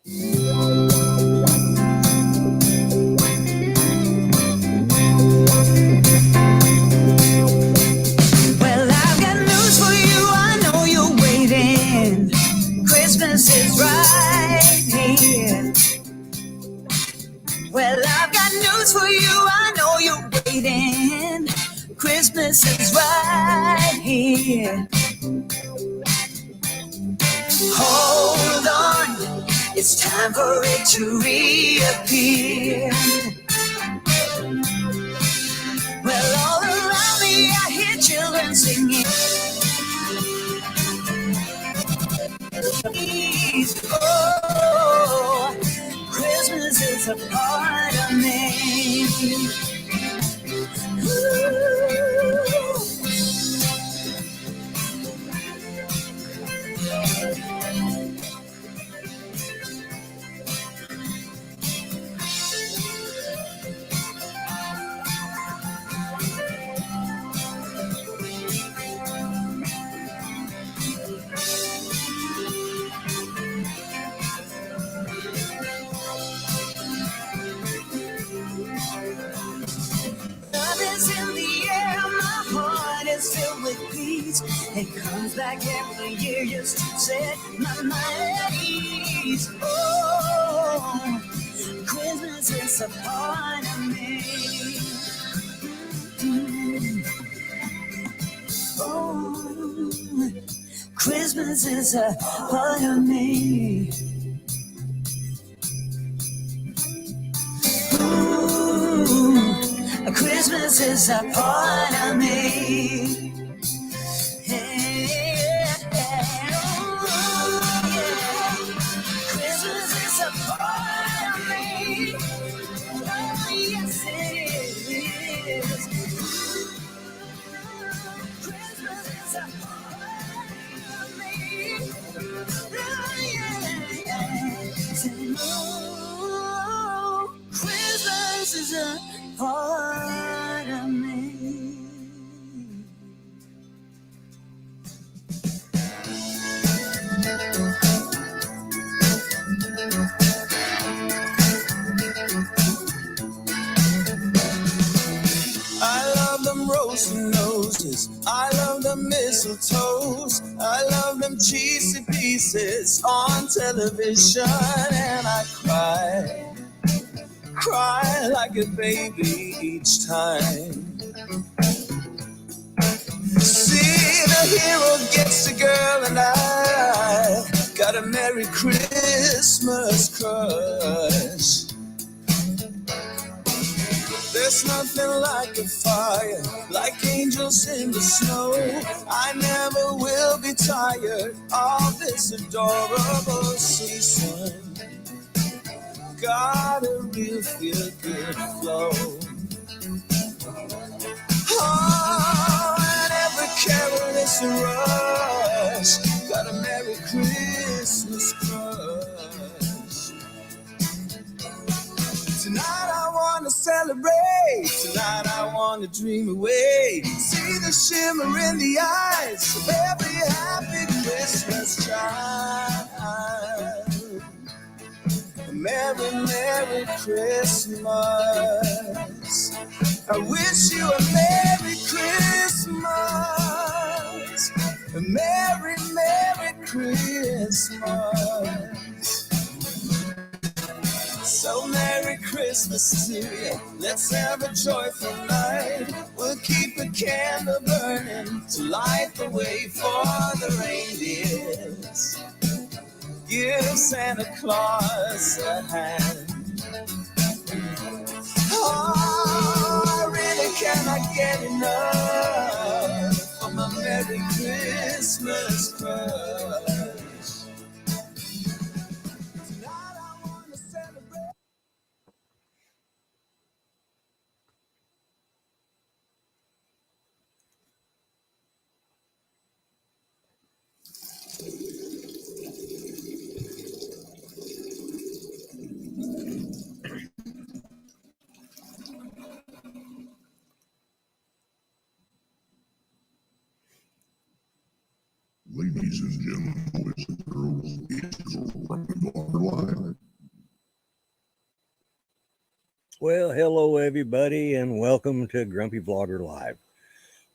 Well, I've got news for you. I know you're waiting. Christmas is right here. Well, I've got news for you. I know you're waiting. Christmas is right here. Hold on, it's time for it to reappear. Well, all around me I hear children singing. Oh, Christmas is a part of me. Ooh. Love is in the air, my heart is filled with peace. It comes back every year just to set my mind at ease. Oh, Christmas is a part of me. Oh, Christmas is a part of me. Christmas is a part of me. Yeah. Oh, yeah. Christmas is a part of me. Oh, yes, it is. Christmas is a part of me. Oh, yeah. Oh, Christmas is a part of me. I love them roasting noses. I love them mistletoes. I love them cheesy pieces on television. And I cry like a baby each time. See, the hero gets the girl and I got a Merry Christmas crush. There's nothing like a fire, like angels in the snow. I never will be tired of this adorable season. Got a real feel-good flow. Oh, and every carol is a rush. Got a Merry Christmas crush. Tonight I wanna celebrate. Tonight I wanna dream away. See the shimmer in the eyes of every happy Christmas child. Merry, Merry Christmas. I wish you a Merry Christmas. A Merry, Merry Christmas. So Merry Christmas to you. Let's have a joyful night. We'll keep a candle burning to light the way for the reindeers. Give Santa Claus a hand. Oh, I really cannot get enough of my Merry Christmas crush. Tonight I want to celebrate. Ladies and gentlemen, boys and girls, it's your live. Well, hello everybody, and welcome to Grumpy Vlogger Live.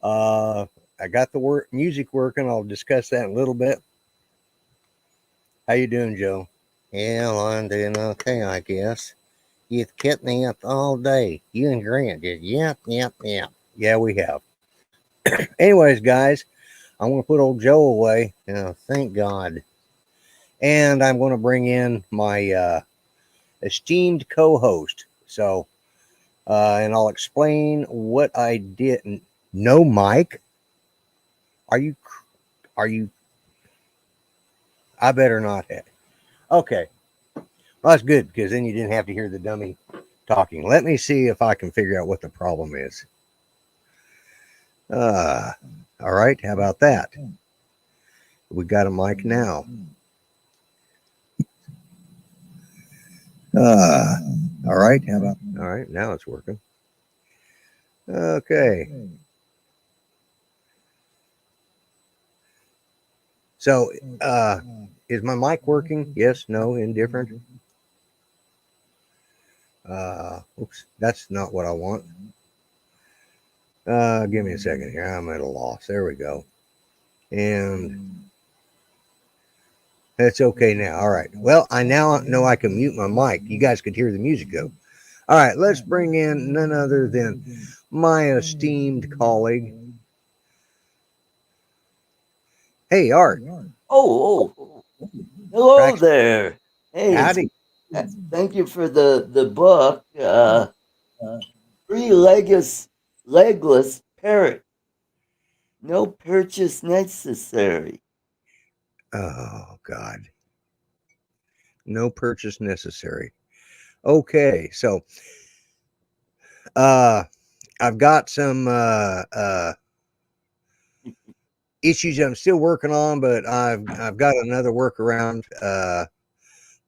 I got the music working. I'll discuss that in a little bit. How you doing, Joe? Yeah, well, I'm doing okay, I guess. You've kept me up all day. You and Grant did. Yep. Yeah, we have. Anyways, guys, I'm going to put old Joe away. Oh, thank God. And I'm going to bring in my esteemed co-host. So, and I'll explain what I did. No, Mike. Are you? I better not have. Okay. Well, that's good because then you didn't have to hear the dummy talking. Let me see if I can figure out what the problem is. All right. How about that? We got a mic now. All right. How about? All right. Now it's working. Okay. So, is my mic working? Yes, no, indifferent. Oops, that's not what I want. Give me a second here. I'm at a loss. There we go. And that's okay now. All right. Well, I now know I can mute my mic. You guys could hear the music though. All right. Let's bring in none other than my esteemed colleague. Hey, Art. Oh, hello there. Hey, Howdy. thank you for the book. Legless parrot. No purchase necessary. Oh, God. No purchase necessary. Okay. So, I've got some issues I'm still working on, but I've got another workaround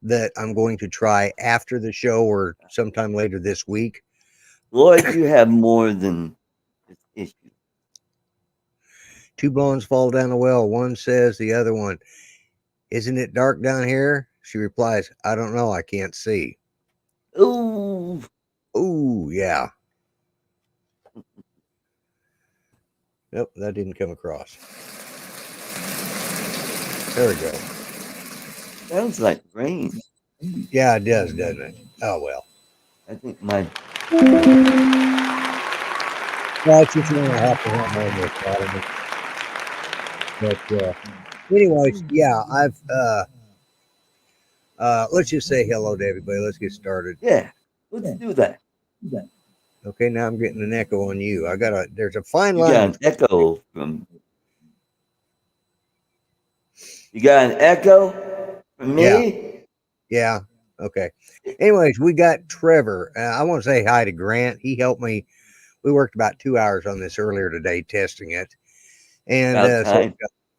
that I'm going to try after the show or sometime later this week. Lloyd, you have more than this issue. Two bones fall down the well. One says the other one, "Isn't it dark down here?" She replies, "I don't know. I can't see." Ooh. Ooh, yeah. Nope, that didn't come across. There we go. Sounds like rain. Yeah, it does, doesn't it? Oh, well. I think my... Well, it's just going to have to have more of this. But anyways, yeah, I've let's just say hello to everybody. Let's get started. Yeah, let's do that. Okay, now I'm getting an echo on you. There's a fine You line. got an echo from... You got an echo from me? Yeah. Okay. Anyways, we got Trevor. I want to say hi to Grant. He helped me. We worked about 2 hours on this earlier today, testing it. And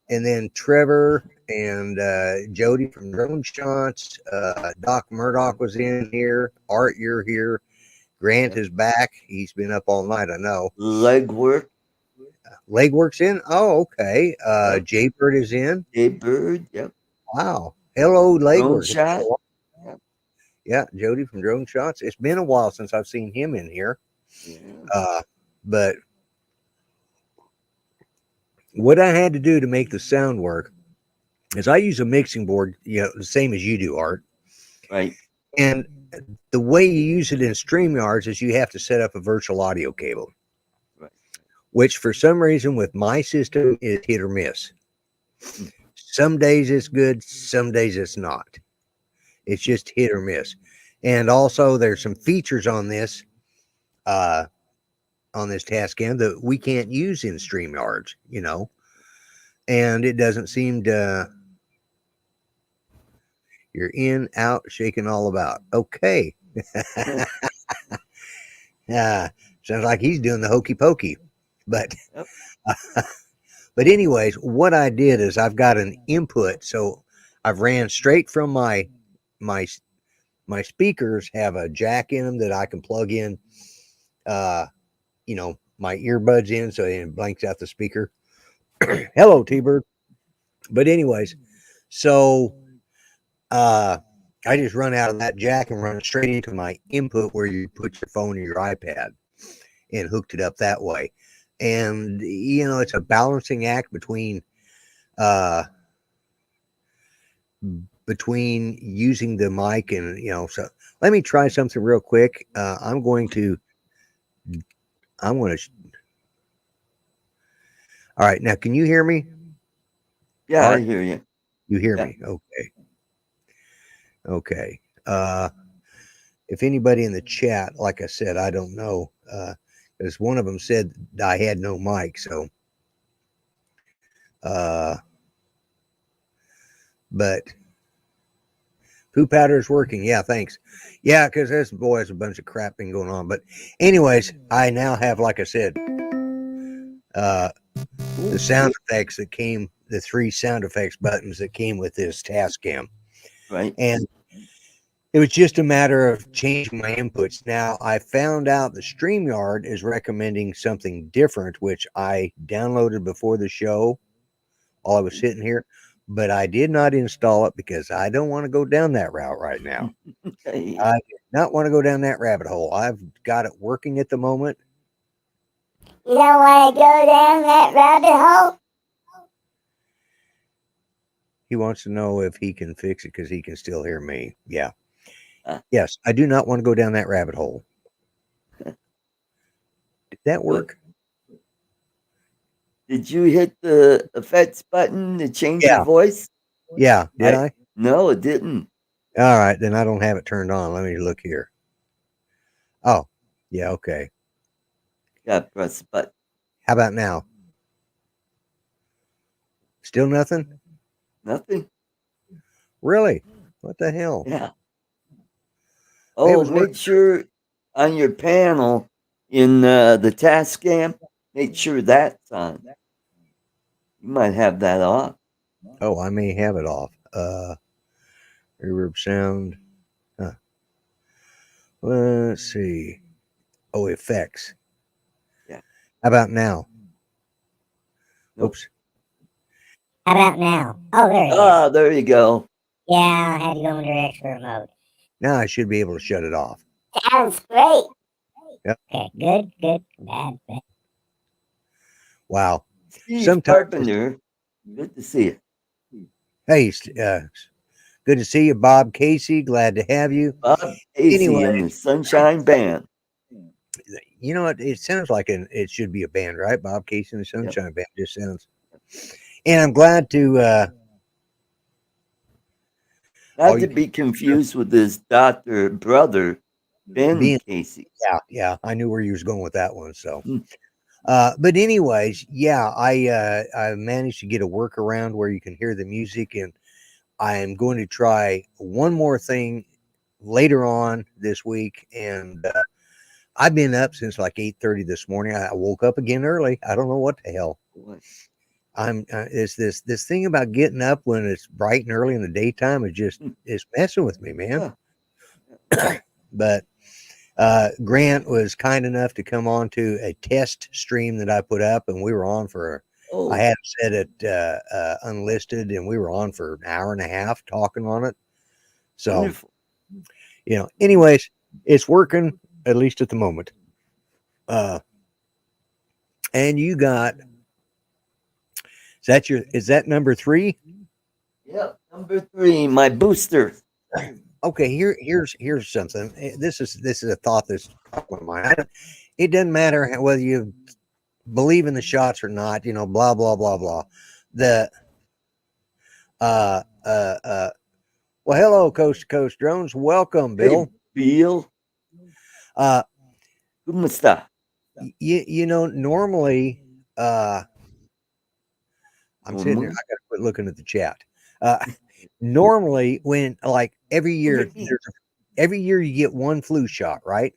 and then Trevor and Jody from Drone Shots. Doc Murdoch was in here. Art, you're here. Grant is back. He's been up all night, I know. Legwork. Legwork's in. Oh, okay. Jaybird is in. Jaybird, yep. Wow. Hello, Legwork. Shot. Yep. Yeah, Jody from Drone Shots. It's been a while since I've seen him in here. Yeah. But what I had to do to make the sound work is I use a mixing board, the same as you do, Art. Right. And the way you use it in StreamYards is you have to set up a virtual audio cable. Right. Which for some reason with my system is hit or miss. Some days it's good, some days it's not. It's just hit or miss. And also there's some features on this Tascam that we can't use in StreamYards, and it doesn't seem to. You're in, out, shaking all about. Okay. Sounds like he's doing the hokey pokey. But Yep. But anyways, what I did is I've got an input, so I've ran straight from my speakers have a jack in them that I can plug in my earbuds in, so it blanks out the speaker. Hello, T-Bird. But anyways, so I just run out of that jack and run straight into my input where you put your phone or your iPad and hooked it up that way. And, it's a balancing act uh, between using the mic and, so let me try something real quick. I'm going to, all right. Now, can you hear me? Yeah, Art, I hear you. you hear Yeah. me? Okay. Okay. If anybody in the chat, like I said, I don't know, because one of them said I had no mic. So, but poo powder is working. Yeah, thanks. Yeah, because there's a bunch of crap been going on. But, anyways, I now have, like I said, the sound effects that came, the 3 sound effects buttons that came with this Tascam. Right. And it was just a matter of changing my inputs. Now, I found out the StreamYard is recommending something different, which I downloaded before the show while I was sitting here, but I did not install it because I don't want to go down that route right now. Hey. I do not want to go down that rabbit hole. I've got it working at the moment. You don't want to go down that rabbit hole? He wants to know if he can fix it because he can still hear me. Yeah. Uh. Yes, I do not want to go down that rabbit hole. Did that work? Did you hit the effects button to change your Yeah. voice? Yeah. Did I? No, it didn't. All right, then I don't have it turned on. Let me look here. Oh, yeah, okay. Yeah, press the button. How about now? Still nothing? Nothing. Really? What the hell? Yeah. It Oh, was make working. sure on your panel in the Tascam, make sure that's on. You might have that off. Oh, I may have it off. Reverb sound. Huh. Let's see. Oh, effects. Yeah. How about now? Nope. Oops. How about now? Oh, there it is. Ah, there you go. Yeah, I had to go into expert mode. Now I should be able to shut it off. Sounds great. Yep. Okay, good, bad. Wow. Steve Sometimes Carpenter, good to see you. Hey, good to see you, Bob Casey. Glad to have you. Bob Casey Anyway, and the Sunshine Band. You know what? It sounds like it should be a band, right? Bob Casey and the Sunshine Band just sounds. And I'm glad to. Not to be confused with his brother, Ben Casey. Yeah, I knew where you was going with that one. So, but anyways, yeah, I managed to get a workaround where you can hear the music, and I am going to try one more thing later on this week. And I've been up since like 8:30 this morning. I woke up again early. I don't know what the hell. I'm it's this thing about getting up when it's bright and early in the daytime is just it's messing with me, man. But Grant was kind enough to come on to a test stream that I put up, and we were on for I had set it unlisted, and we were on for an hour and a half talking on it. So wonderful. Anyways, it's working at least at the moment. And you got is that number 3? Yep, number 3, my booster. Okay, here's something. This is a thought that's on my mind. It doesn't matter whether you believe in the shots or not, blah blah blah blah. The well, hello, Coast to Coast Drones. Welcome, Bill. Hey, Bill. Kumusta? Normally, I'm sitting there. I got to quit looking at the chat. Normally, when like every year you get one flu shot, right?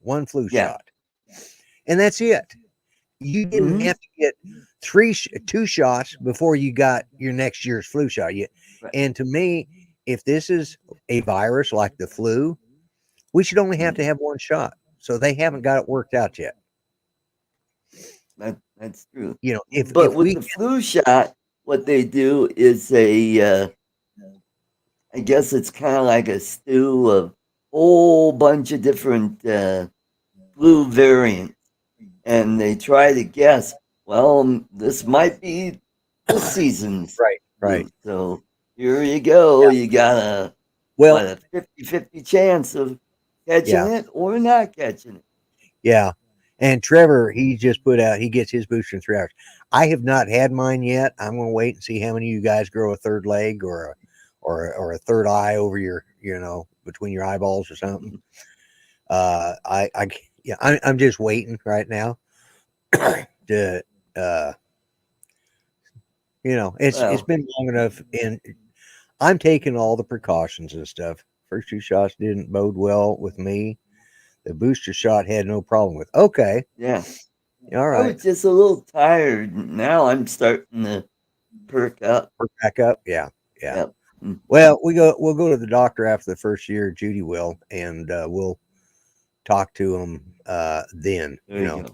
One flu shot, and that's it. You didn't have to get 2 shots before you got your next year's flu shot. And to me, if this is a virus like the flu, we should only have to have 1 shot. So they haven't got it worked out yet. That's true. If with the flu shot, what they do is a I guess it's kind of like a stew of whole bunch of different flu variants, and they try to guess. Well, this might be this season's Right, right. flu. So here you go. Yeah. You got a Well, what, a 50-50 chance of catching yeah, it or not catching it. yeah. And Trevor, he just put out, he gets his booster in 3 hours. I have not had mine yet. I'm going to wait and see how many of you guys grow a third leg or a third eye over your, between your eyeballs or something. I yeah, I'm just waiting right now to, uh, it's Well, been long enough, and I'm taking all the precautions and stuff. First two shots didn't bode well with me. The booster shot had no problem with. Okay, yeah. all I right, was just a little tired. Now I'm starting to perk up. we're back up. Yeah, yeah. Yep. Mm. Well, we'll go to the doctor after the first year. Judy will, and we'll talk to him then. There you go.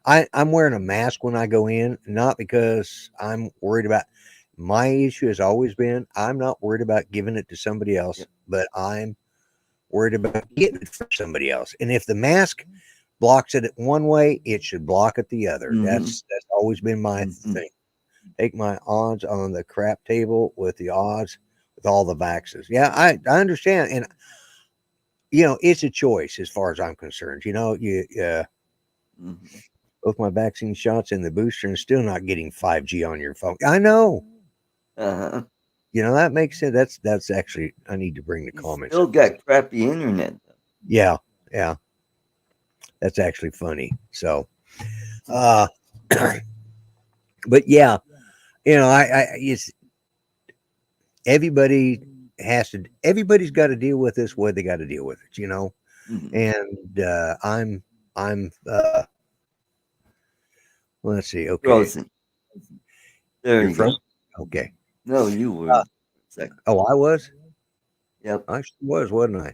I'm wearing a mask when I go in, not because I'm worried about. My issue has always been I'm not worried about giving it to somebody else, Yep. but I'm worried about getting it from somebody else. And if the mask blocks it one way, it should block it the other. Mm-hmm. That's always been my Mm-hmm. thing. Take my odds on the crap table with the odds with all the vaxes. Yeah, I understand, and it's a choice as far as I'm concerned. Mm-hmm. Both my vaccine shots and the booster, and still not getting 5G on your phone. I know. Uh-huh. That makes sense. That's actually I need to bring the You comments still up. got crappy internet though. Yeah, yeah, that's actually funny. So, uh, but yeah, I it's everybody everybody's got to deal with this way they got to deal with it. Mm-hmm. And I'm let's see. Okay, Frozen. There you're you go. frozen. Okay. No, you were Uh, for a second. oh, I was. Yep. I sure was, wasn't I?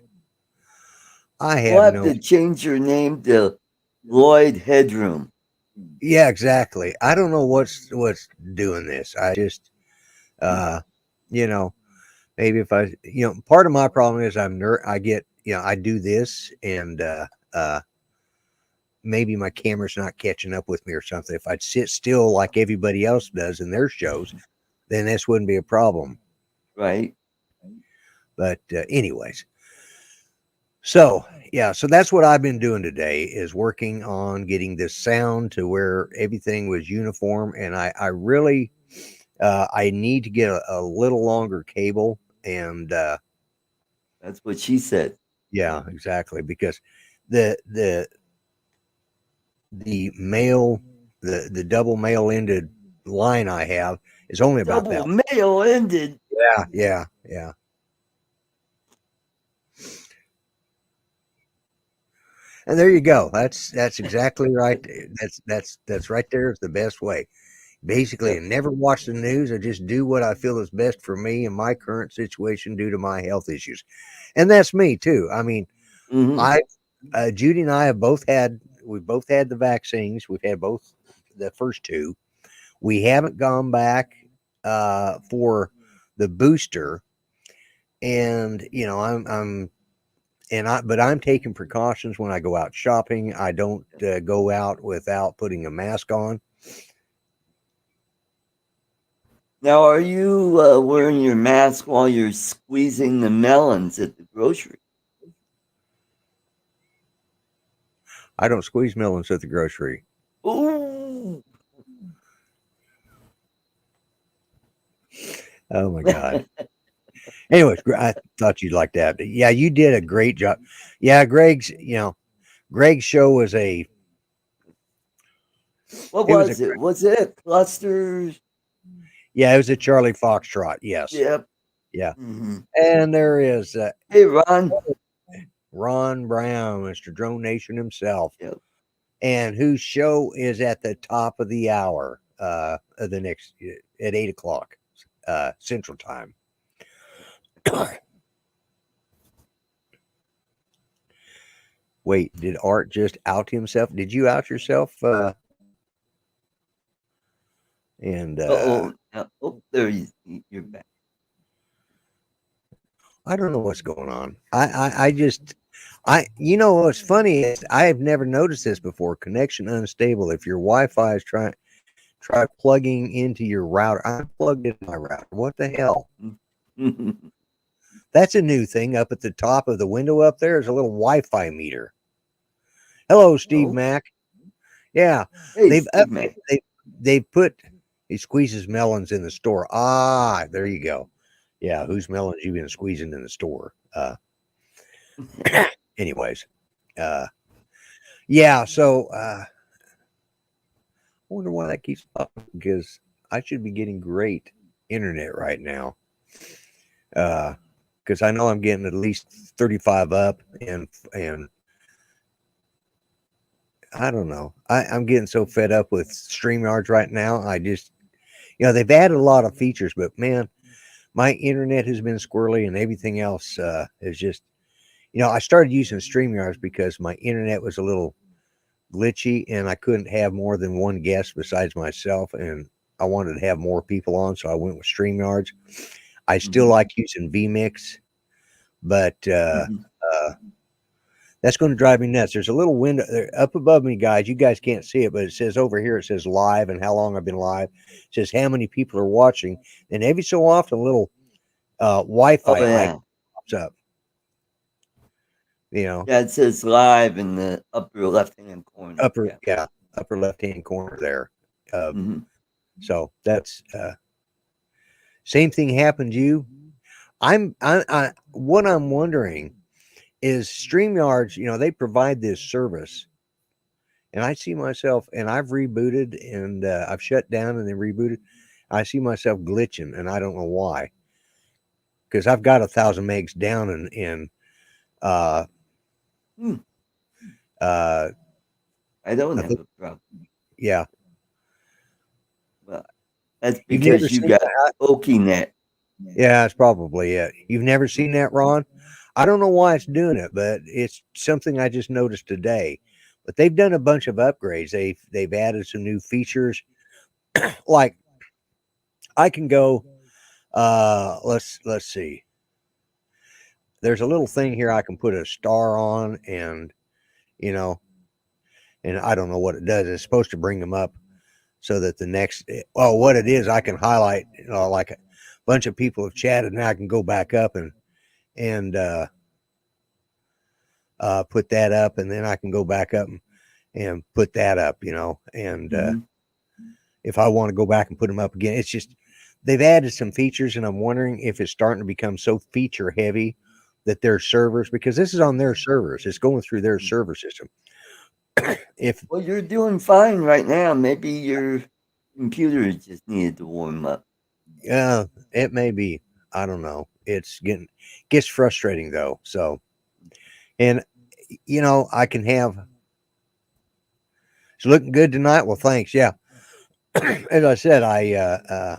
I We'll have have no. to change your name to Lloyd Headroom. Yeah, exactly. I don't know what's doing this. I just, uh, you know, maybe if part of my problem is I get, I do this and maybe my camera's not catching up with me or something. If I'd sit still like everybody else does in their shows, then this wouldn't be a problem. Right. But anyways, so yeah, so that's what I've been doing today is working on getting this sound to where everything was uniform, and I really I need to get a little longer cable, and That's what she said. yeah, exactly, because the the the male the double male ended line I have is only about Double that. mail ended. Yeah, yeah, yeah. And there you go. That's exactly right. That's right there is the best way. Basically, I Yep. never watch the news. I just do what I feel is best for me and my current situation due to my health issues. And that's me too. I mean, Mm-hmm. I Judy and I have we've both had the vaccines. We've had both the first two. We haven't gone back for the booster, and but I'm taking precautions when I go out shopping. I don't go out without putting a mask on. Now, are you wearing your mask while you're squeezing the melons at the grocery? I don't squeeze melons at the grocery. Ooh. Oh my god. Anyways, I thought you'd like that. Yeah, you did a great job. Yeah, Greg's show was What it was a was it? Was it clusters? yeah, it was a Charlie Foxtrot. Yes, Yep. yeah. Mm-hmm. And there is Hey, Ron. Ron Brown, Mr. Drone Nation himself, Yep. and whose show is at the top of the hour of the next at 8 o'clock Central Time. Wait, did Art just out himself? Did you out yourself? And Uh-oh. Oh, there you're back. I don't know what's going on. I just you know what's funny is I have never noticed this before. Connection unstable. If your Wi-Fi is try plugging into your router. I'm plugged into my router. What the hell? That's a new thing up at the top of the window up there is a little Wi-Fi meter. Hello, Steve Oh, Mack. Yeah, hey, they've Steve updated. Mac. They put he squeezes melons in the store. Ah, there you go. Yeah, whose melons you been squeezing in the store? Anyways, uh, yeah. So I wonder why that keeps popping because I should be getting great internet right now. Because I know I'm getting at least 35 up, and I don't know. I'm getting so fed up with StreamYards right now. I just they've added a lot of features, but man, my internet has been squirrely and everything else is just I started using StreamYards because my internet was a little glitchy and I couldn't have more than one guest besides myself, and I wanted to have more people on, so I went with StreamYards. I still Mhm, like using vMix, but mhm. that's going to drive me nuts. There's a little window there up above me, guys. You guys can't see it, but it says over here, it says live and how long I've been live. It says how many people are watching. And every so often, a little Oh, Wi-Fi icon yeah. pops up. You know, Yeah, it says live in the upper left-hand corner. upper, Yeah. yeah, upper left-hand corner there. Uh, Mhm. so that's same thing happened to you. What I'm wondering is StreamYards, they provide this service. And I see myself, and I've rebooted and I've shut down and then rebooted. I see myself glitching, and I don't know why. Because I've got 1,000 megs down, and uh, Hmm, uh, I don't I have think, a problem. yeah. Well, that's You've never because you seen got that? OkiNet. Yeah, that's probably it. You've never seen that, Ron? I don't know why it's doing it, but it's something I just noticed today. But they've done a bunch of upgrades. They've added some new features. Like I can go. Let's see. There's a little thing here I can put a star on, and you know, and I don't know what it does. It's supposed to bring them up so that the next, well, what it is, I can highlight, like a bunch of people have chatted, and I can go back up and put that up, and then I can go back up and put that up, and Mhm. if I want to go back and put them up again, it's just they've added some features, and I'm wondering if it's starting to become so feature heavy that their servers, because this is on their servers, it's going through their server system. If Well, you're doing fine right now. Maybe your computer just needed to warm up. it may be, I don't know. It's gets frustrating though. So, and I can have it's looking good tonight. Well, thanks. Yeah, as I said, uh,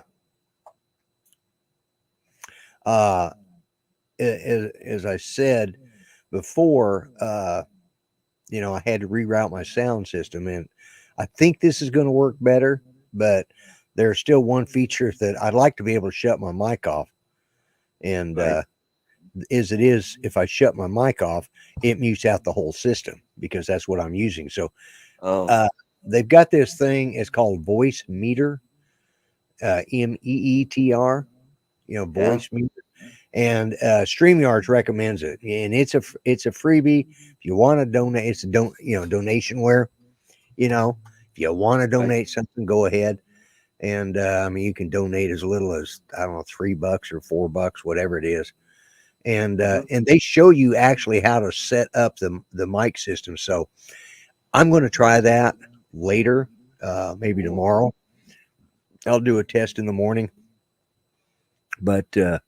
as I said before, I had to reroute my sound system, and I think this is going to work better. But there's still one feature that I'd like to be able to shut my mic off, and Right. as it is, if I shut my mic off, it mutes out the whole system because that's what I'm using. So Oh, uh, they've got this thing. It's called Voice Meter, MEETR. yeah. Voice Meter, and StreamYards recommends it, and it's a freebie. If you want to donate, it's a donationware. If you want to Right. donate something, go ahead. And I mean, you can donate as little as I don't know, $3 or $4, whatever it is. Uh-huh. And they show you actually how to set up the mic system. So I'm going to try that later, maybe Cool. tomorrow. I'll do a test in the morning. But uh,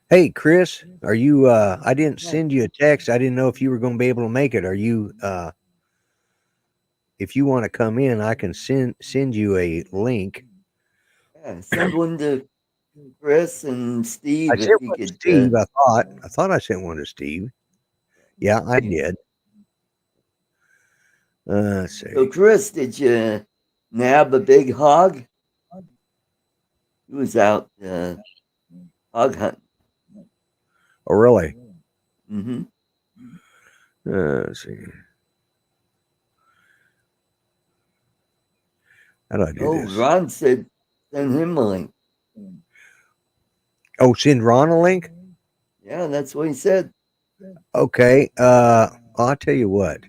hey, Chris, are you? I didn't Yeah. send you a text. I didn't know if you were going to be able to make it. Are you? If you want to come in, I can send you a link. Yeah. Send one to Chris and I Steve if sent he one to could. Steve. I thought I sent one to Steve. Yeah, I Okay. did. Let's So, see. Chris, did you nab a big hog? He was out hog hunting. Oh, really? Mm-hmm. Let's see. How do I do this? Ron said send him a link. Oh, send Ron a link? Yeah, that's what he said. Okay. I'll tell you what.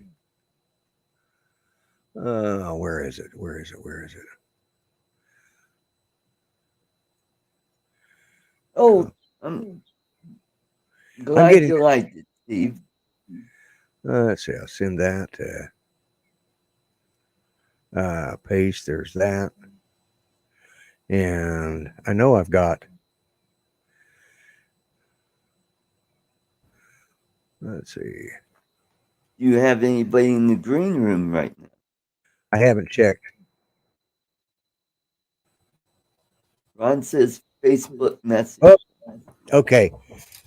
Where is it? Where is it? Where is it? Oh, I'm glad getting. you liked it, Steve. Let's see. I'll send that. Paste. There's that. And I know I've got. Let's see. Do you have anybody in the green room right now? I haven't checked. Ron says Facebook message. Oh, okay.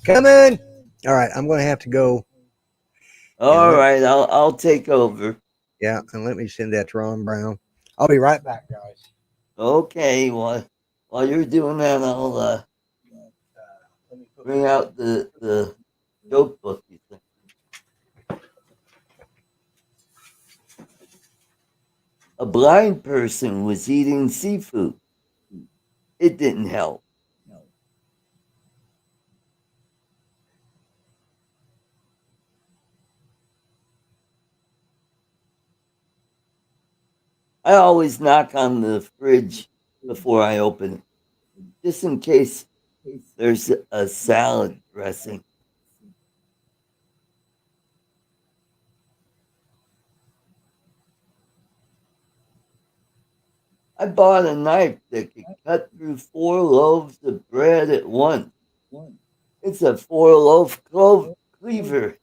Come in. All right. I'm going to have to go. All right, I'll take over. Yeah, and let me send that to Ron Brown. I'll be right back, guys. Okay, while you're doing that, I'll bring out the joke book you think. A blind person was eating seafood. It didn't help. I always knock on the fridge before I open it, just in case there's a salad dressing. I bought a knife that could cut through 4 loaves of bread at once. It's a 4-loaf cleaver.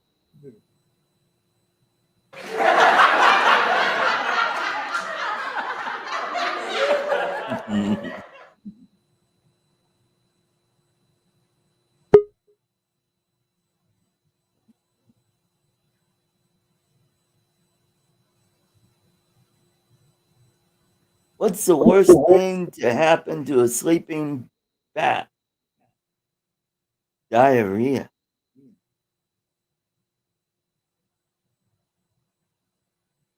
What's the worst thing to happen to a sleeping bat? Diarrhea.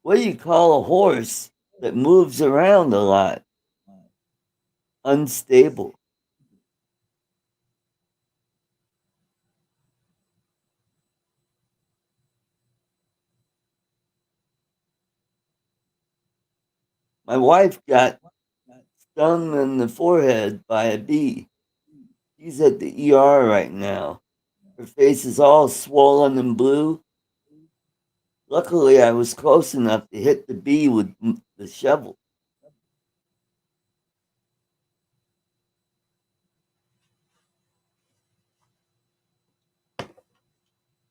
What do you call a horse that moves around a lot? Unstable. My wife got stung in the forehead by a bee. She's at the ER right now. Her face is all swollen and blue. Luckily, I was close enough to hit the bee with the shovel.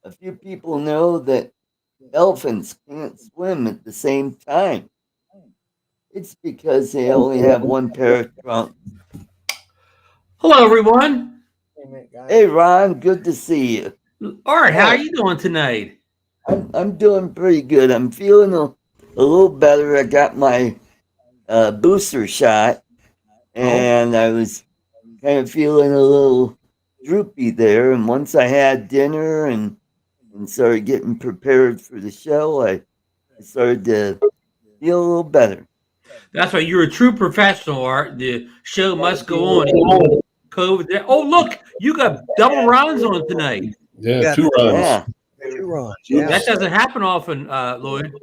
A few people know that elephants can't swim at the same time. It's because they only have one pair of trunks. Hello, everyone. Hey, Ron, good to see you. Art, how are you doing tonight? I'm doing pretty good. I'm feeling a little better. I got my booster shot, and I was kind of feeling a little droopy there. And once I had dinner and started getting prepared for the show, I started to feel a little better. That's right. You're a true professional, Art. The show must go on. Even COVID. Oh, look, you got double rounds on tonight. Yeah, 2 runs. Yeah. 2 runs. Yeah. That doesn't happen often, Lloyd.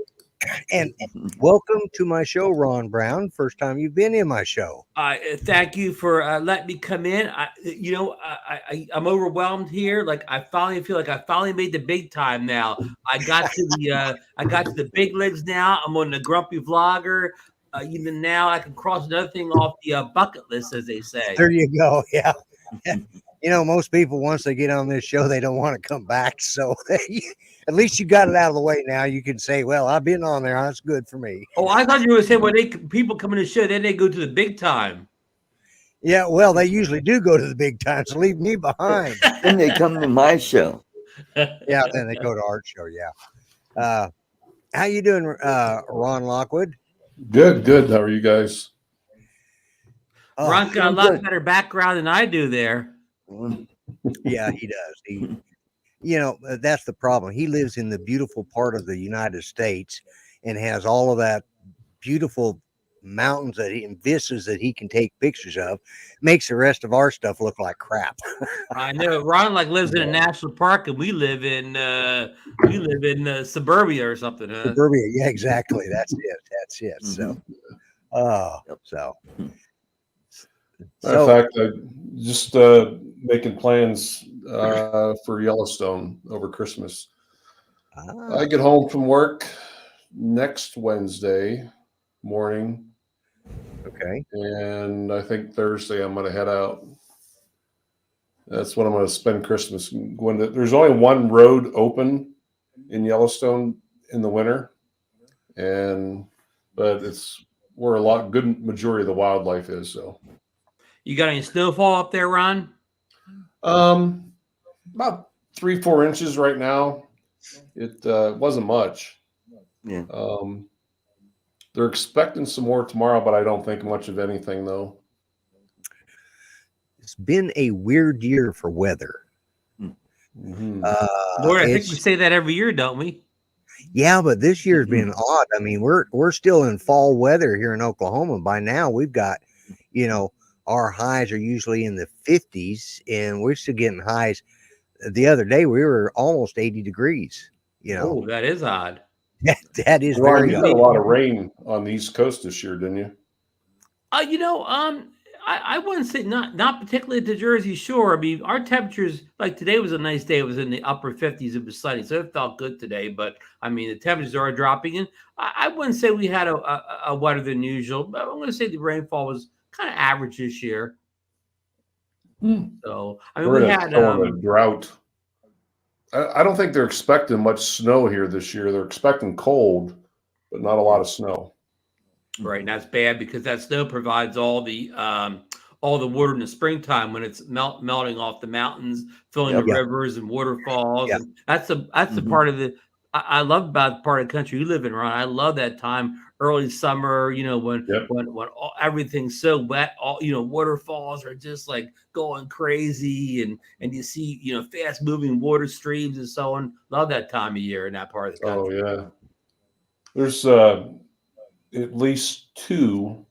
And welcome to my show, Ron Brown. First time you've been in my show. Thank you for letting me come in. I'm overwhelmed here. Like I finally feel like I finally made the big time now. I got to the big leagues now. I'm on the Grumpy Vlogger. Even now, I can cross another thing off the bucket list, as they say. There you go. Yeah. You know, most people, once they get on this show, they don't want to come back. So at least you got it out of the way now. You can say, well, I've been on there. That's good for me. Oh, I thought you were saying when people come in the show, then they go to the big time. Yeah, well, they usually do go to the big time, so leave me behind. Then they come to my show. Yeah, then they go to our show. Yeah. How you doing, Ron Lockwood? Good. How are you guys? Oh, Ron got a I'm lot good. better background than I do there. yeah, he does. That's the problem. He lives in the beautiful part of the United States and has all of that beautiful mountains and vistas that he can take pictures of. Makes the rest of our stuff look like crap. I know Ron like lives in a national park, and we live in suburbia or something. Huh? Suburbia, yeah, exactly. That's it. That's it. So, oh, Yep. so, Matter of so, fact, I just making plans for Yellowstone over Christmas. I ah, get home from work next Wednesday morning, okay. and I think Thursday I'm going to head out. That's when I'm going to spend Christmas. There's only one road open in Yellowstone in the winter, but it's where good majority of the wildlife is. So, You got any snowfall up there, Ron? about 3-4 inches right now. It wasn't much. Yeah. They're expecting some more tomorrow, but I don't think much of anything though. It's been a weird year for weather. Mm-hmm. Lord, I think we It's say that every year, don't we? Yeah, but this year's been odd. I mean, we're still in fall weather here in Oklahoma. By now, we've got, you know, our highs are usually in the 50s, and we're still getting highs. The other day, we were almost 80 degrees. Oh, that is odd. That is Ron, very you odd. got a lot of rain on the East Coast this year, didn't you? I wouldn't say not particularly at the Jersey Shore. I mean, our temperatures, like today was a nice day. It was in the upper 50s. It was sunny, so it felt good today. But I mean, the temperatures are dropping, and I wouldn't say we had a wetter than usual. But I'm going to say the rainfall was kind of average this year. So I mean, we had Still in a drought. I don't think they're expecting much snow here this year. They're expecting cold, but not a lot of snow. right, and that's bad because that snow provides all the water in the springtime when it's melting off the mountains, filling the Yeah, rivers and waterfalls, yeah. and that's the part of the I love about the part of the country you live in, Ron. I love that time, early summer. When Yep. everything's so wet, all waterfalls are just like going crazy, and you see fast moving water streams and so on. Love that time of year in that part of the country. Oh yeah. There's at least two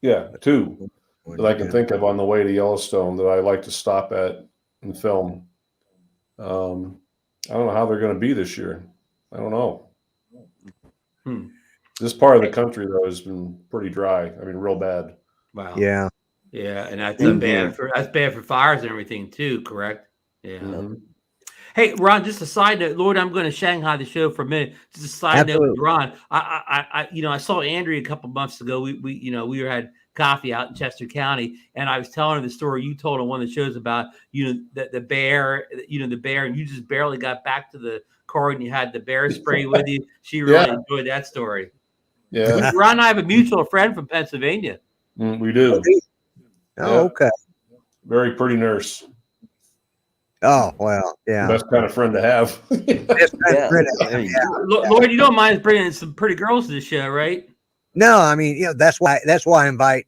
that I can think of on the way to Yellowstone that I like to stop at and film. I don't know how they're going to be this year. I don't know. This part of the country though has been pretty dry. I mean, real bad. Wow. Yeah. Yeah, and that's Same bad here. for fires and everything too. Correct. Yeah. Mm-hmm. Hey, Ron, just a side note. Lord, I'm going to Shanghai the show for a minute. Just a side note with Absolutely. Ron. I saw Andrea a couple months ago. We had coffee out in Chester County, and I was telling her the story you told on one of the shows about the bear, the bear, and you just barely got back to the car and you had the bear spray with you. She really enjoyed that story. Yeah. Ron and I have a mutual friend from Pennsylvania. We do. Oh, okay. Very pretty nurse. Oh, well, yeah. Best kind of friend to have. Yeah. There you go. Lord, you don't mind bringing some pretty girls to the show, right? No, I mean, that's why I invite,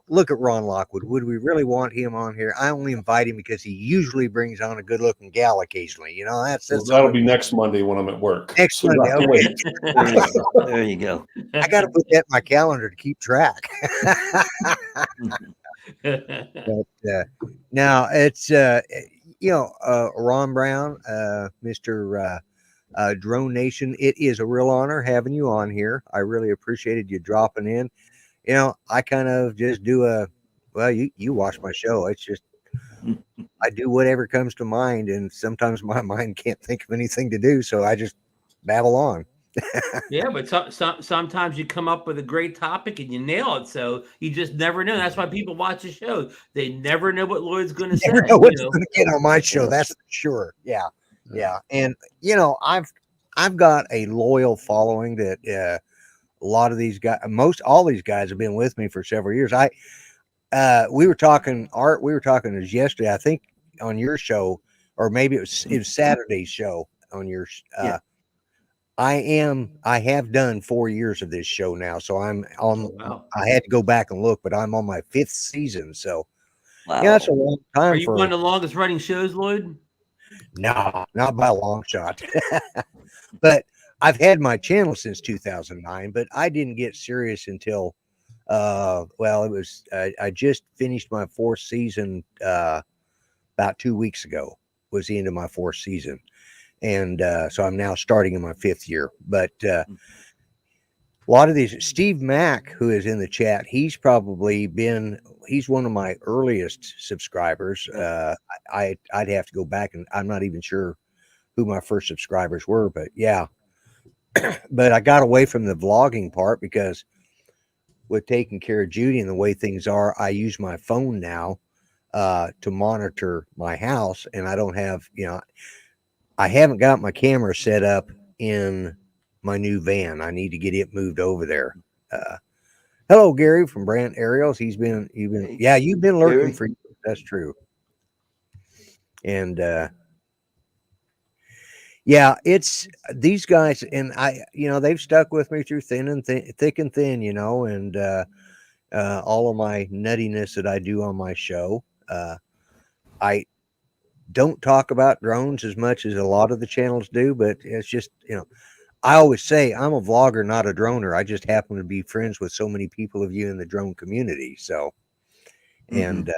look at Ron Lockwood. Would we really want him on here? I only invite him because he usually brings on a good looking gal occasionally. That's That'll be next Monday when I'm at work. next So Monday. not Okay. wait. There you go. I got to put that in my calendar to keep track. But now it's Ron Brown, Mr. Drone Nation. It is a real honor having you on here. I really appreciated you dropping in. I kind of just do you watch my show. It's just I do whatever comes to mind, and sometimes my mind can't think of anything to do, so I just babble on. Yeah, but sometimes you come up with a great topic and you nail it. So you just never know. That's why people watch the show. They never know what Lloyd's going to say. Never know what's going to get on my show. That's for sure. Yeah. And I've got a loyal following that a lot of these guys, all these guys have been with me for several years. We were talking, Art. We were talking this yesterday, I think, on your show, or maybe it was Saturday's show on your. I have done 4 years of this show now, so I'm on. Oh, wow. I had to go back and look, but I'm on my 5th season. So yeah, that's a Wow. long Are time you one for of the longest running shows, Lloyd? no, not by a long shot. But I've had my channel since 2009, but I didn't get serious until well, it was I just finished my 4th season about 2 weeks ago. Was the end of my 4th season, and so I'm now starting in my 5th year. But a lot of these, Steve Mack, who is in the chat, he's one of my earliest subscribers. I'd have to go back, and I'm not even sure who my first subscribers were, but yeah. But I got away from the vlogging part because with taking care of Judy and the way things are, I use my phone now to monitor my house, and I don't have, I haven't got my camera set up in my new van. I need to get it moved over there. Hello, Gary from Brant Aerials. You've been, Hey, you've been lurking Gary. for years. That's true. And yeah, it's these guys, and they've stuck with me through thick and thin, and all of my nuttiness that I do on my show. I don't talk about drones as much as a lot of the channels do, but it's just, I always say I'm a vlogger, not a droner. I just happen to be friends with so many people of you in the drone community. So, and,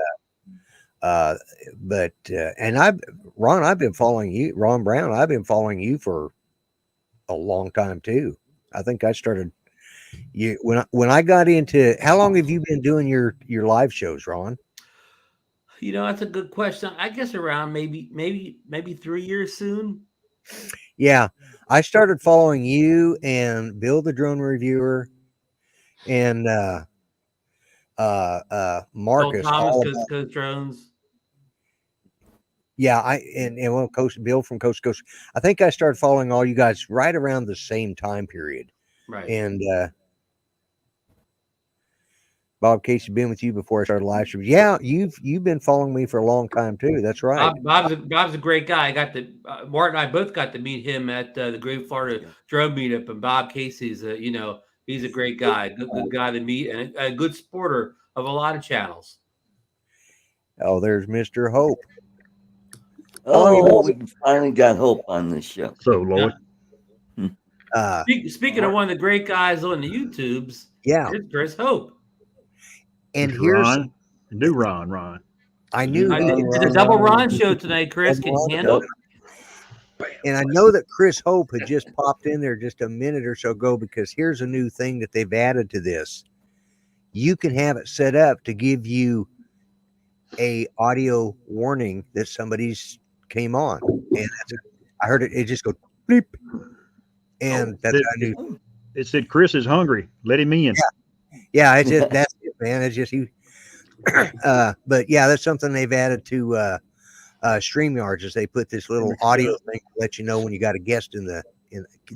uh, but, and I've been following you, Ron Brown. I've been following you for a long time too. I think I started when I got into, how long have you been doing your live shows, Ron? That's a good question. I guess around maybe 3 years soon. Yeah, I started following you and Bill the Drone Reviewer and Bill Marcus Thomas, all Coast about. to Coast Drones. Yeah, and well, Bill from Coast to Coast. I think I started following all you guys right around the same time period. Right. And Bob Casey been with you before I started live stream. Yeah, you've been following me for a long time too. That's right. Bob's a great guy. I got to Martin and I both got to meet him at the Great Florida Drone Meetup, and Bob Casey's he's a great guy, good guy to meet, and a good supporter of a lot of channels. Oh, there's Mr. Hope. Oh, we finally got Hope on this show. So, Lloyd. Speaking of one of the great guys on the YouTubes, yeah, here's Chris Hope. And Mr. here's Ron. Do Ron. I knew it's a double Ron show tonight. Chris, can you handle it? And I know that Chris Hope had just popped in there just a minute or so ago, because here's a new thing that they've added to this. You can have it set up to give you a audio warning that somebody's came on, and I heard it just go bleep, and that's I knew. It said Chris is hungry. Let him in. Yeah, it's just that's it, man. It's just he. But yeah, that's something they've added to StreamYards, is they put this little audio thing to let you know when you got a guest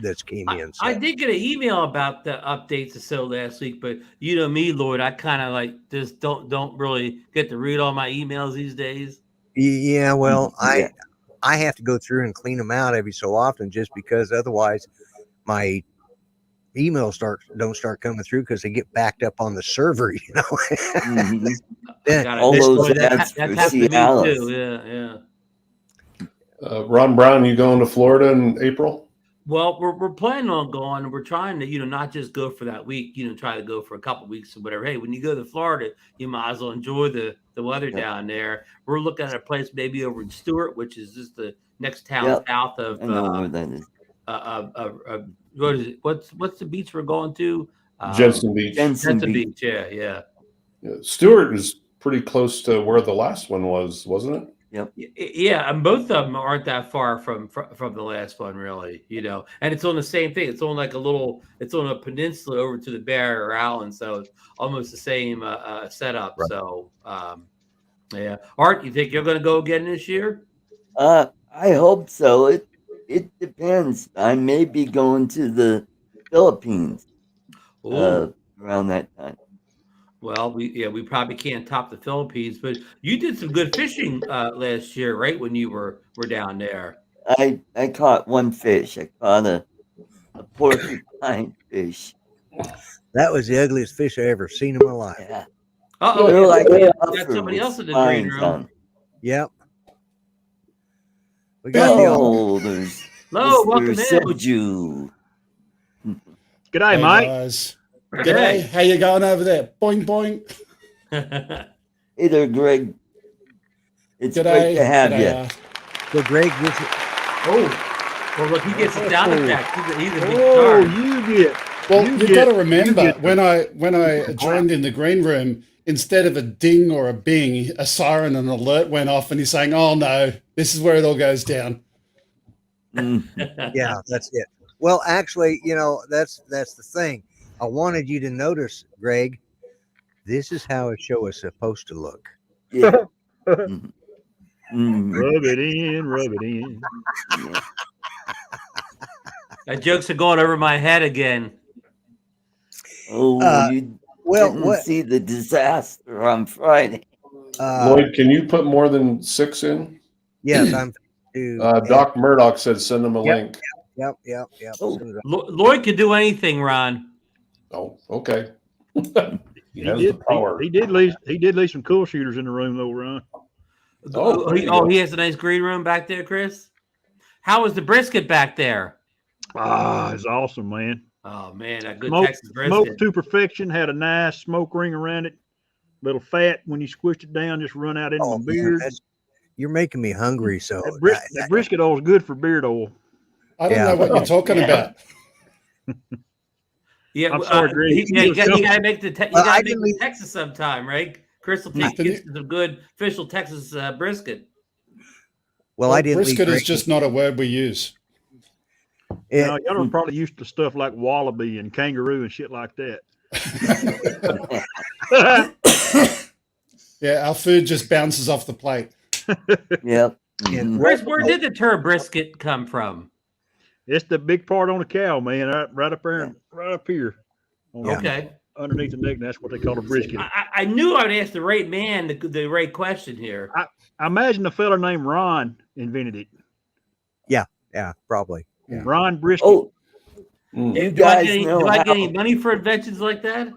that's came in. So. I did get an email about the updates or so last week, but you know me, Lloyd, I kind of like just don't really get to read all my emails these days. Yeah, well, I have to go through and clean them out every so often, just because otherwise my emails don't start coming through, because they get backed up on the server, All those ads that's for happened to me Cialis. too. Yeah. Ron Brown, you going to Florida in April? Well, we're planning on going. We're trying to, not just go for that week, try to go for a couple weeks or whatever. Hey, when you go to Florida, you might as well enjoy the weather down there. We're looking at a place maybe over in Stewart, which is just the next town south of. I know where that is. What is it? What's the beach we're going to? Jensen Beach. Jensen Beach. Yeah. Stewart is pretty close to where the last one was, wasn't it? Yep. Yeah, and both of them aren't that far from the last one, really. And it's on the same thing. It's on it's on a peninsula over to the Barrier Island, so it's almost the same setup. Right. So, yeah. Art, you think you're going to go again this year? I hope so. It depends. I may be going to the Philippines around that time. Well, we probably can't top the Philippines, but you did some good fishing last year, right? When you were down there. I caught one fish. I caught a porcupine fish. That was the ugliest fish I ever seen in my life. Yeah. Uh-oh, They're like we a got puffer somebody with else in the green spines room. on. Yep. We got the Oh, there's Hello, Mr. welcome in. Soju. G'day, Hey Mike. guys. Hey. G'day. How you going over there? Boing boing. Hey there, Greg. It's G'day. great to have G'day, you. Art. So Greg, this is, Well, look, he gets the sound effect. He's a big Oh, star. you get. Well, You you've get- got to remember you get the- when I joined in the green room, instead of a ding or a bing, a siren and alert went off, and he's saying, "Oh no, this is where it all goes down." yeah, that's it. Well, actually, that's the thing. I wanted you to notice, Greg. This is how a show is supposed to look. Yeah. Mm. Rub it in, rub it in. Yeah. That jokes are going over my head again. Oh, you Well, didn't what? see the disaster on Friday. Lloyd, can you put more than 6 in? Yes, I'm. To Doc Murdoch said send him a Yep. link. Yep. Oh. As soon as Lloyd can do anything, Ron. Oh, okay. He He has did, the power. he did leave some cool shooters in the room, though, Ron. Oh, there you go. He has a nice green room back there, Chris. How was the brisket back there? Ah, it's awesome, man. Oh man, a good Smoked, Texas brisket. smoked to perfection. Had a nice smoke ring around it. Little fat when you squished it down, just run out into Oh, my man, beard. you're making me hungry. So That brisket oil is good for beard oil. I don't Yeah. know what you're talking about. Yeah, I'm sorry, Greg. you got to make the Well, I make didn't the leave- Texas sometime, right? Chris will take Can you you- to some good official Texas brisket. well, I didn't. Brisket leave is just not a word we use. It- Now, y'all are probably used to stuff like wallaby and kangaroo and shit like that. Yeah, our food just bounces off the plate. Yep. Yeah. Mhm. Chris, where did the term brisket come from? It's the big part on the cow, man. Right up there, right up here. On Yeah. Okay, Underneath the neck, that's what they call a brisket. I knew I would ask the right man the right question here. I imagine a fella named Ron invented it. yeah, probably. Yeah. Ron Brisket. Oh, Mm. you Do I guys get any, know do I get how any money for inventions like that?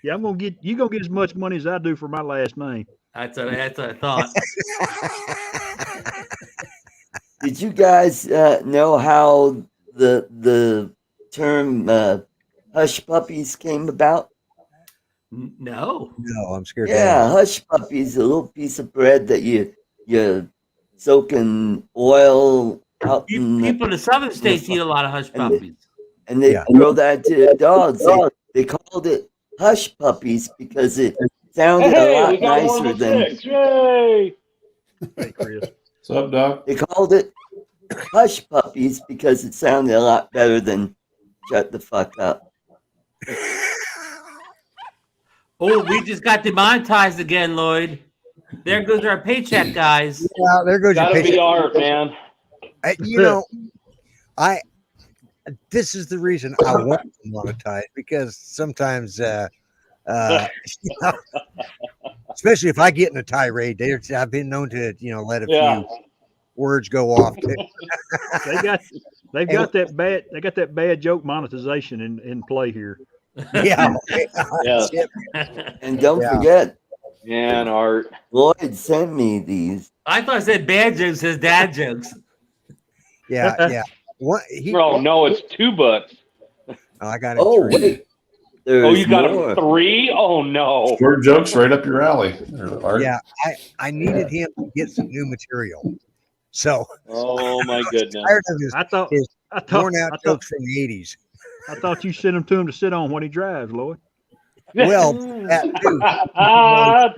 Yeah, you gonna get as much money as I do for my last name. That's what I thought. Did you guys know how the term hush puppies came about? No. No, I'm scared. Yeah, hush puppies, a little piece of bread that you soak in oil out in the, People in the southern states eat a lot of hush and they- puppies. and they Yeah. throw that to the dogs. They called it hush puppies because it sounded a lot nicer than Yay! Hey, Chris. What's up, Doc? they called it hush puppies because it sounded a lot better than shut the fuck up. Oh, we just got demonetized again, Lloyd. There goes our paycheck, guys. Yeah, there goes your Gotta be patient. art, man. This is the reason I want to monetize, because sometimes, especially if I get in a tirade, I've been known to, let a Yeah. few words go off. They've got that bad joke monetization in play here. Yeah. Yes. And don't Yeah. forget, Man, art. Lloyd sent me these. I thought I said bad jokes, says dad jokes. Yeah. Oh, no, it's $2. I got it. Oh wait, there's Oh, you got more. a 3? Oh, no. Short jokes right up your alley. Art. Yeah, I needed him to get some new material. So Oh, my goodness. tired of his I thought worn out jokes from the 80s. I thought you sent him to him to sit on when he drives, Lloyd. Well, that too. Ah,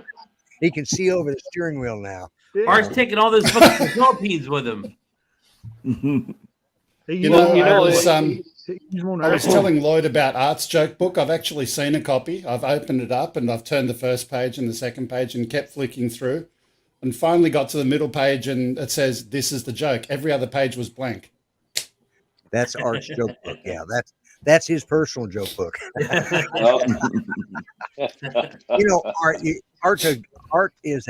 He can see over the steering wheel now. Yeah. Art's taking all those books to the Philippines with him. He I was was telling Lloyd about Art's joke book. I've actually seen a copy. I've opened it up and I've turned the first page and the second page and kept flicking through, and finally got to the middle page and it says, "This is the joke." Every other page was blank. That's Art's joke book. Yeah, that's his personal joke book. well, Art is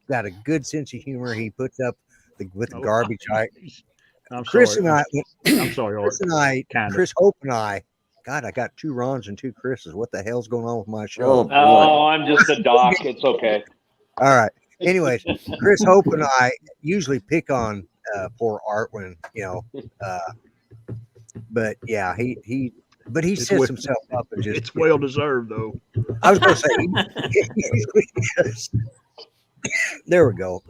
got a good sense of humor. He puts up with the garbage. I'm Chris sorry. and I, I'm sorry, Art. Chris and I, Kinda. Chris Hope and I. God, I got 2 Rons and 2 Chris's. What the hell's going on with my show? Oh, boy. Oh, I'm just a doc. It's okay. All right. Anyways, Chris Hope and I usually pick on poor Art when but yeah, he It's sets well- himself up and just. It's well deserved, though. I was going to say, he usually is. There we go.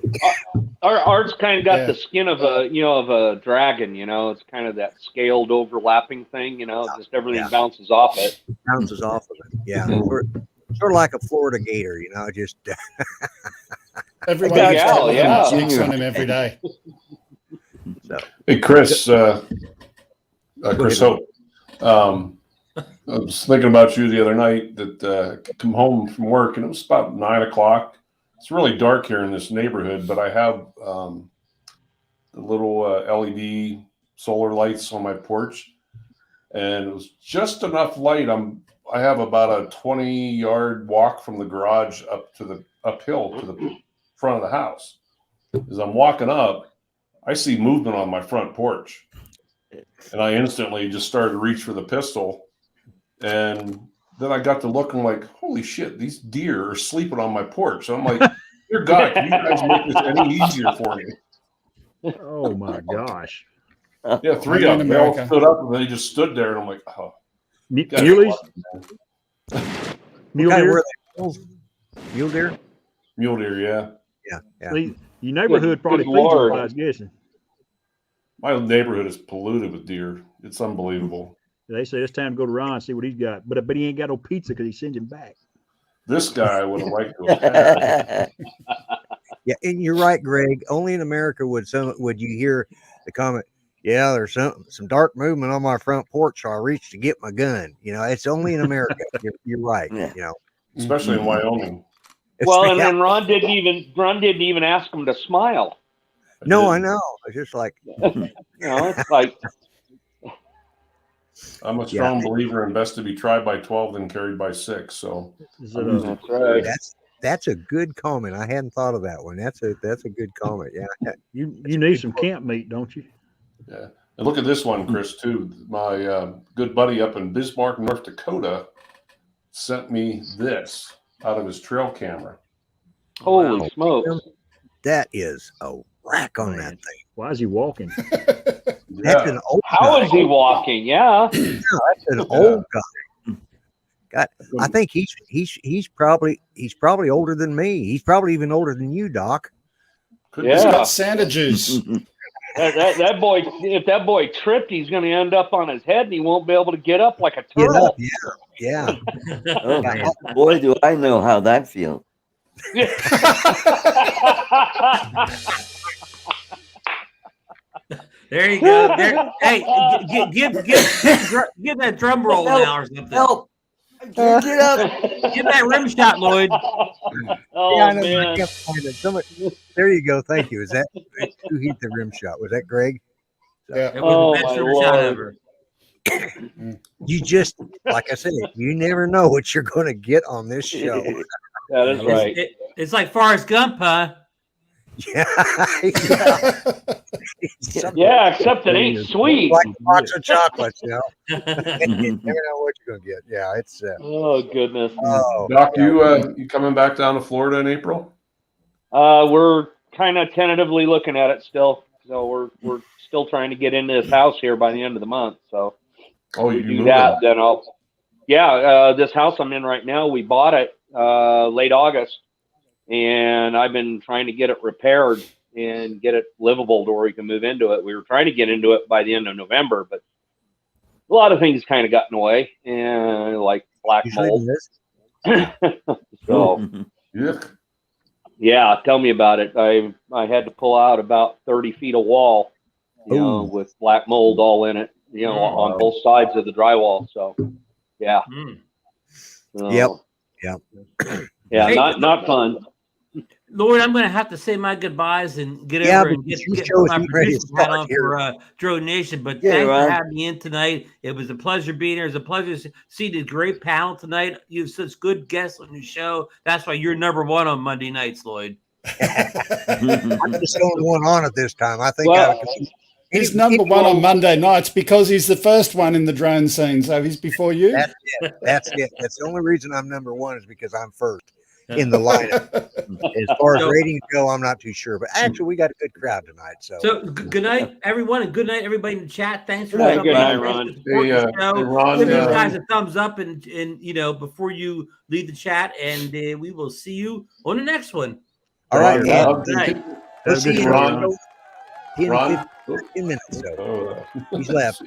Art's kind of got Yeah. the skin of a dragon. It's kind of that scaled overlapping thing. Just everything Yeah. bounces off it. Bounces off of it. Yeah. Sort of like a Florida gator, just. Everyone Yeah, used to have yeah. chicks on him every day. Hey, Chris, Chris Hope. I was thinking about you the other night that come home from work, and it was about 9 o'clock. It's really dark here in this neighborhood, but I have the little LED solar lights on my porch, and it was just enough light. I have about a 20-yard walk from the garage uphill to the front of the house. As I'm walking up, I see movement on my front porch, and I instantly just started to reach for the pistol, and then I got to looking like, holy shit, these deer are sleeping on my porch. So I'm like, dear God, can you guys make this any easier for me? Oh my gosh. Yeah, 3 of them. They all stood up and they just stood there, and I'm like, oh. guys are Muleys? lucky, man. Mule Kind of deer? where they mule deer? Mule deer, yeah. Yeah. See, your neighborhood probably Good feeds them, Lord. I was guessing. My neighborhood is polluted with deer. It's unbelievable. They say it's time to go to Ron and see what he's got. But he ain't got no pizza because he sends him back. This guy would have liked to have had. Yeah, and you're right, Greg. Only in America would you hear the comment, yeah, there's some dark movement on my front porch, so I reached to get my gun. It's only in America. You're right. Yeah. Especially in Wyoming. Well, and Ron didn't even ask him to smile. No, I know. It's just like It's like I'm a strong believer in best to be tried by 12 than carried by 6. So Is it that's right. that's a good comment. I hadn't thought of that one. That's a good comment. Yeah. you need some camp meat, don't you? yeah. And look at this one, Chris, too. My good buddy up in Bismarck, North Dakota, sent me this out of his trail camera. Holy smokes! That is a rack on that thing. Why is he walking? That's an old How guy. is he walking? Yeah. That's an old guy. God, I think he's probably older than me. He's probably even older than you, Doc. Could He's Yeah. got Santa juice. That boy, if that boy tripped, he's going to end up on his head, and he won't be able to get up like a Get turtle. up, yeah. Oh, man. Boy, do I know how that feels. There you go. Hey, give that drum roll now or something. Help! I can't get up. Give that rim shot, Lloyd. Oh Yeah, I know. I man! kept finding there you go. Thank you. Is that who hit the rim shot? Was that Greg? Yeah. It Oh, was the best my rim shot Lord. ever. You just, like I said, you never know what you're going to get on this show. That is right. It's like Forrest Gump, huh? Yeah. Yeah, except it ain't sweet. Like a box of chocolates, you never know what you're going to get. Yeah, it's. Oh goodness. Doc, you coming back down to Florida in April? We're kind of tentatively looking at it still. So we're still trying to get into this house here by the end of the month. So Oh, we you do moving? that, then I'll. Yeah, this house I'm in right now, we bought it late August, and I've been trying to get it repaired and get it livable to where we can move into it. We were trying to get into it by the end of November, but a lot of things kind of got in the way, and like black You mold. sleeping this? So Yuck. yeah, tell me about it. I had to pull out about 30 feet of wall, with black mold all in it, on both sides of the drywall. So yeah. Yep. Yeah, Hey, not fun. Lloyd, I'm going to have to say my goodbyes and get Yeah, over and but get you my chose to be ready to producer's hat start on here. for Drone Nation. But Yeah, thanks Ron. for having me in tonight. It was a pleasure being here. It was a pleasure to see the great panel tonight. You have such good guests on your show. That's why you're number one on Monday nights, Lloyd. I'm just the only one on it this time. I think Well, out of He's number one on Monday nights because he's the first one in the drone scene, so he's before you. That's it. That's it. That's the only reason I'm number one is because I'm first in the lineup. As far as ratings go, I'm not too sure, but actually, we got a good crowd tonight. So good night, everyone, and good night, everybody in the chat. Thanks for Good coming. night, Thanks Ron. for supporting the show. Ron, Give these guys a thumbs up, and before you leave the chat, and we will see you on the next one. all right, Good night. we'll see you in Ron. 10 minutes. So he's left.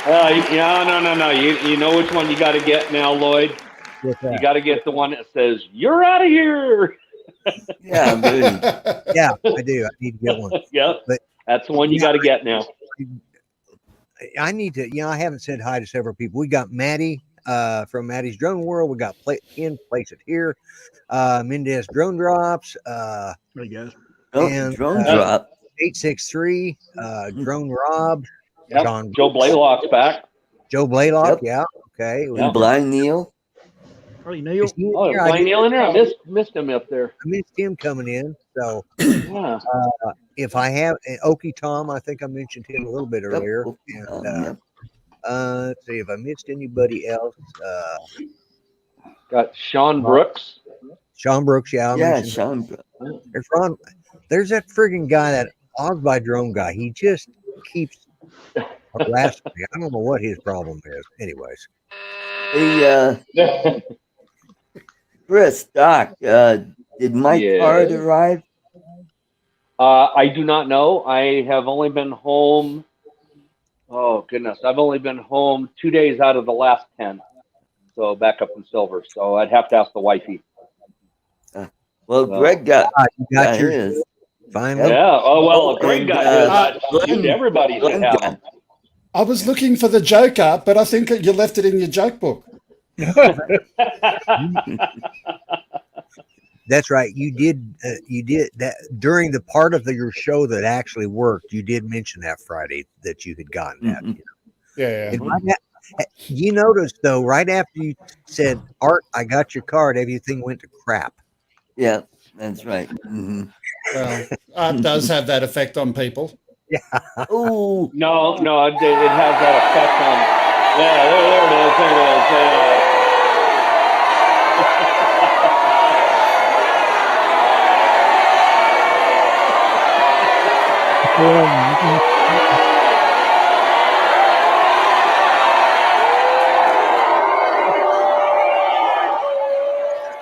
No. You know which one you got to get now, Lloyd? What's that? You got to get the one that says, "You're out of here." Yeah, dude. Yeah, I do. I need to get one. Yep. But that's the one you got to get now. I need to, I haven't said hi to several people. We got Maddie from Maddie's Drone World. We got Ken, Place It Here, Mendez Drone Drops. There you go. And Drone drop. 863, Drone Rob. Yep. Joe Blaylock's back. Joe Blaylock, Yep. yeah. Okay. And Blind Neil. Hey, Neil. Oh, Yeah, I Blind Neil in there. I missed him up there. missed him coming in. So Yeah. if I have Okie Tom, I think I mentioned him a little bit earlier. And let's see if I missed anybody else. Got Sean Brooks. Sean Brooks, yeah. I Yeah, mentioned Sean. There's Ron. There's that friggin' guy, that Oz by Drone guy. He just keeps harassing me. I don't know what his problem is. Anyways, Hey, Chris, Doc, did Mike Card arrive? I do not know. I have only been home. Oh goodness, I've only been home 2 days out of the last 10. So back up in Silver. So I'd have to ask the wifey. Well, Greg got yours. Finally. Yeah. Oh well, Greg got his. Everybody should have them. I was looking for the joker, but I think you left it in your joke book. That's right. You did that during the part of your show that actually worked. You did mention that Friday that you had gotten that. Yeah. And you noticed though, right after you said, "Art, I got your card," everything went to crap. Yeah, that's right. Mm-hmm. Well, art does have that effect on people. Yeah. Oh no, it has that effect on. Yeah, there it is.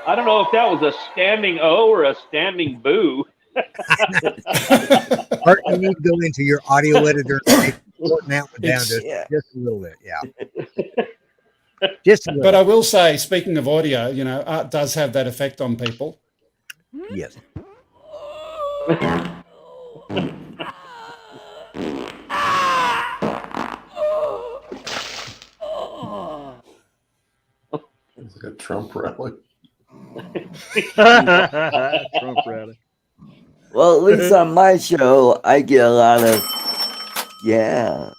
I don't know if that was a standing O or a standing boo. Art, you need to go into your audio editor and shorten that one down just a little bit. Yeah. Just a little. But I will say, speaking of audio, art does have that effect on people. Yes. It's like a Trump rally. Trump rally. well, at least on my show, I get a lot of Yeah.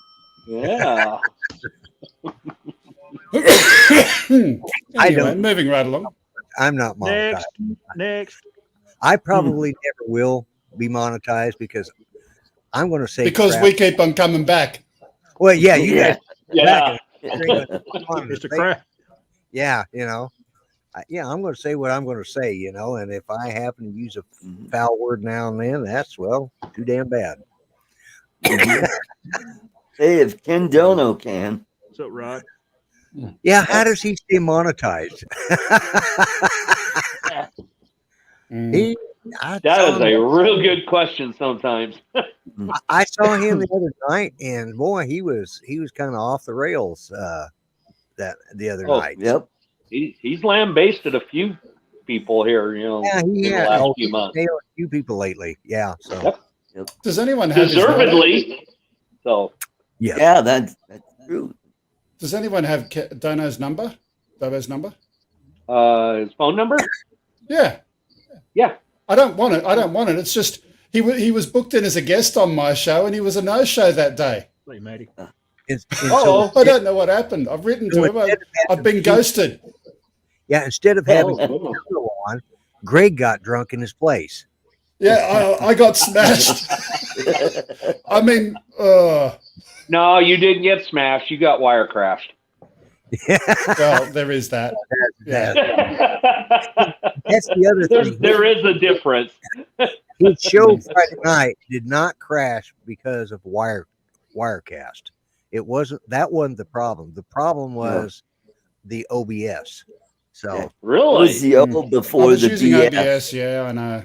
Anyway, moving right along. I'm not monetized. Next. I probably never will be monetized because I'm going to say Because we keep on coming back. Well, yeah, you guys. Yeah. Mr. Crap. Yeah, I'm going to say what I'm going to say, and if I happen to use a foul word now and then, that's, well, too damn bad. Hey, if Ken Dono can. What's up, Rod? Yeah, how does he stay monetized? That is a real good question sometimes. I saw him the other night, and boy, he was kind of off the rails that the other night. Yep. He's lambasted a few people here, Yeah, in the last few months. A few people lately. Yeah, so Yep. Does anyone have Deservedly. So yes. Yeah, that's true. Does anyone have Dono's number? Dono's number? his phone number? Yeah. Yeah. I don't want it. It's just he was booked in as a guest on my show, and he was a no-show that day. Hey, matey. I don't know what happened. I've written to him. I've been ghosted. Yeah, instead of having on, Greg got drunk in his place. Yeah, I got smashed. I mean, No, you didn't get smashed. You got wire crashed. well, there is that. Yeah. That's the other thing. There is a difference. His show Friday night did not crash because of Wirecast. It wasn't the problem. The problem was the OBS. So really, It was the O I before was the using DS. OBS. Yeah, I know.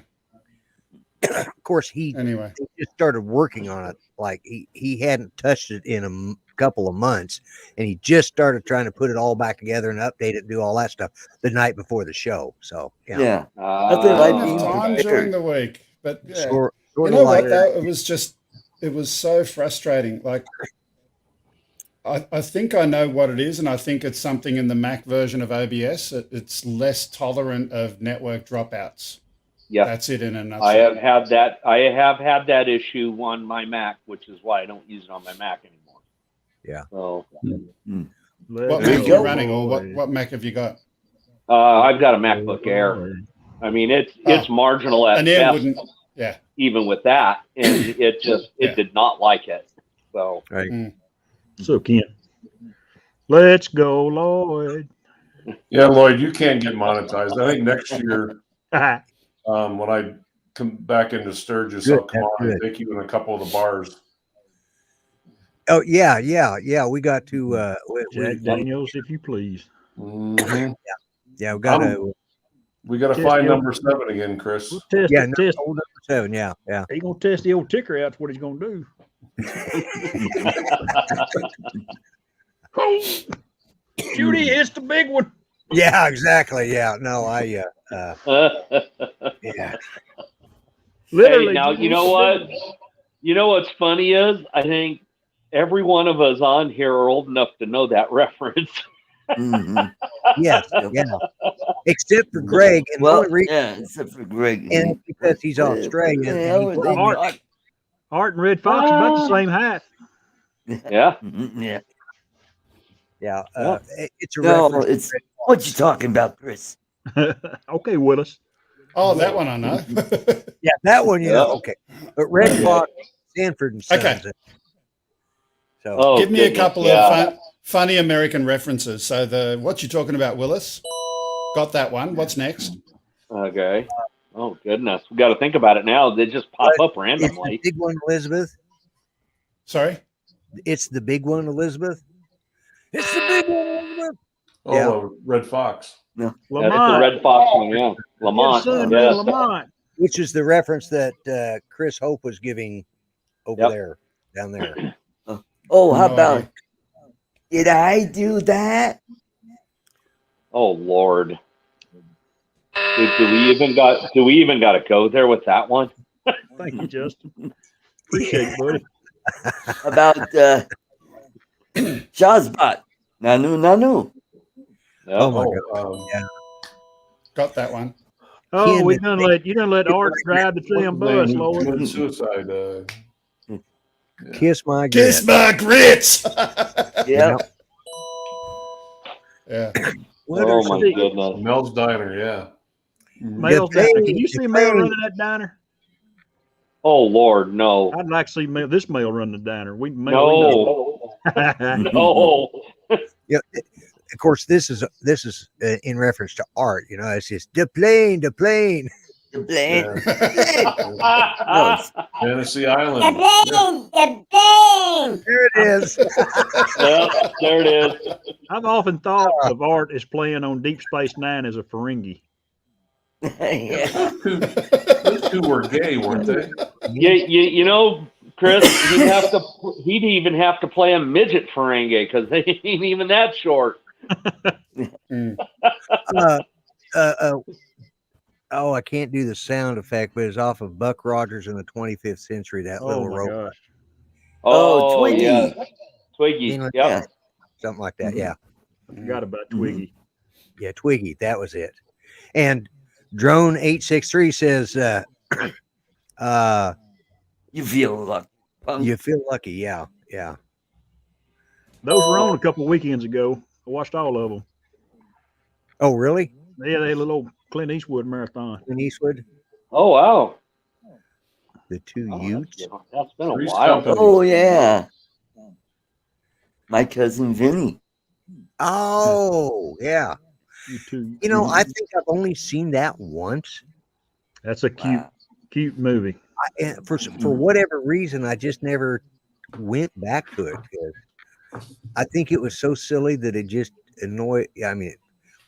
of course he Anyway, just started working on it. Like he hadn't touched it in a couple of months, and he just started trying to put it all back together and update it and do all that stuff the night before the show. So Yeah. I Nothing didn't like have being time during prepared. the week, but yeah. sort You of know like what though? It was so frustrating. Like I think I know what it is, and I think it's something in the Mac version of OBS. It's less tolerant of network dropouts. yeah. That's it in a nutshell. I have had that. I have had that issue on my Mac, which is why I don't use it on my Mac anymore. Yeah. So What Mac are you running, or what Mac have you got? I've got a MacBook Air. I mean, it's marginal at An Air best, wouldn't. Yeah. even with that, and it just Yeah. did not like it. So right. So Ken, let's go, Lloyd. Yeah, Lloyd, you can't get monetized. I think next year, when I come back into Sturgis, Good, I'll come that's on and good. take you in a couple of the bars. Oh yeah. We got to Jack Daniels, if you please. Mhm. we got to We got to Test find the number 7 again, Chris. We'll test yeah, it. no, Test. old number 7, yeah. He's gonna test the old ticker out. That's what he's gonna do. Oh, Judy, it's the big one. Yeah, exactly. Yeah. No, yeah. Literally. hey, now Judy, you it's know the what? big one. You know what's funny is I think every one of us on here are old enough to know that reference. Mhm. Yes, yeah. Except for Greg, and the Well, only reason, yeah, except for Greg. and it's because he's What Australian. the and hell he are they probably- talking? Art and Red Fox about the same height. Yeah. Mhm, yeah. yeah, it's a No, reference. it's what you talking about, Chris? Okay, Willis. Oh, that one I know. Yeah, that one, you know. Yeah. Okay, but Red Okay. Fox, Sanford and Sons. Okay. So Oh, Give me a goodness, couple yeah. of funny American references. So what you talking about, Willis? Got that one. What's next? Okay. Oh goodness, we got to think about it now. They just pop up it's the randomly. big one, Elizabeth. Sorry. It's the big one, Elizabeth. It's the big one, Elizabeth. Oh, Yeah. Red Fox. That's the Lamont. Red Fox one, yeah. Lamont. Son, Yes. Lamont. Which is the reference that Chris Hope was giving over Yep. there, down there. Oh, how No about idea. did I do that? Oh Lord. Do we even got to go there with that one? Thank you, Justin. Appreciate it, buddy. About Shazbot. Nanu. No. Oh my Oh, God. Got that one. Oh, Ken, we done let Art drive the what's damn his bus, name who Lord. committed suicide? Kiss my Kiss grits. my grits. Yeah. Yeah. What Oh are my some- goodness. Mel's Diner, yeah. Mel's The diner. pain, Can you the see Mel pain. running that diner? Oh Lord, no. I'd like to see this Mel run the diner. Mel, No. No. Yeah, of course, this is in reference to Art. You know, it's just the plane. The blame. Yeah. Fantasy Island. There it is. Yep, there it is. I've often thought of Art as playing on Deep Space Nine as a Ferengi. Yeah. Those two were gay, weren't they? You know, Chris, he'd even have to play a midget Ferengi because they ain't even that short. Oh, I can't do the sound effect, but it's off of Buck Rogers in the 25th Century. That Oh little my rope, gosh. Oh, Twiggy. Yeah. Twiggy. You know, Yep. something like that. Yeah, Forgot about Twiggy. yeah, Twiggy. That was it. And Drone 863 says, You feel lucky. punk. "You feel lucky." Yeah, yeah. Those were on a couple of weekends ago. I watched all of them. Oh, really? Yeah, they had a little Clint Eastwood marathon. In Eastwood? Oh wow. The Two Oh, Utes. that's been a Three's while. Company. Oh yeah, my cousin Vinny. Oh, yeah. You too. You know, I think I've only seen that once. That's a cute, Wow. cute movie. And for whatever reason, I just never went back to it because I think it was so silly that it just annoyed. I mean,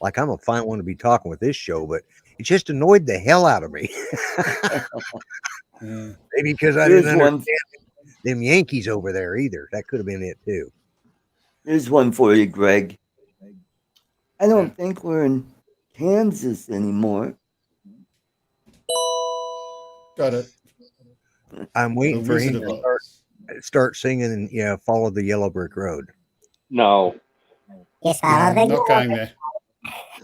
like I'm a fine one to be talking with this show, but it just annoyed the hell out of me. Maybe because I Here's didn't one. understand them Yankees over there either. That could have been it too. Here's one for you, Greg. I don't think we're in Kansas anymore. Got it. I'm The waiting for him Wizard of to Oz. start singing and follow the yellow brick road. No. No, I'm not going there.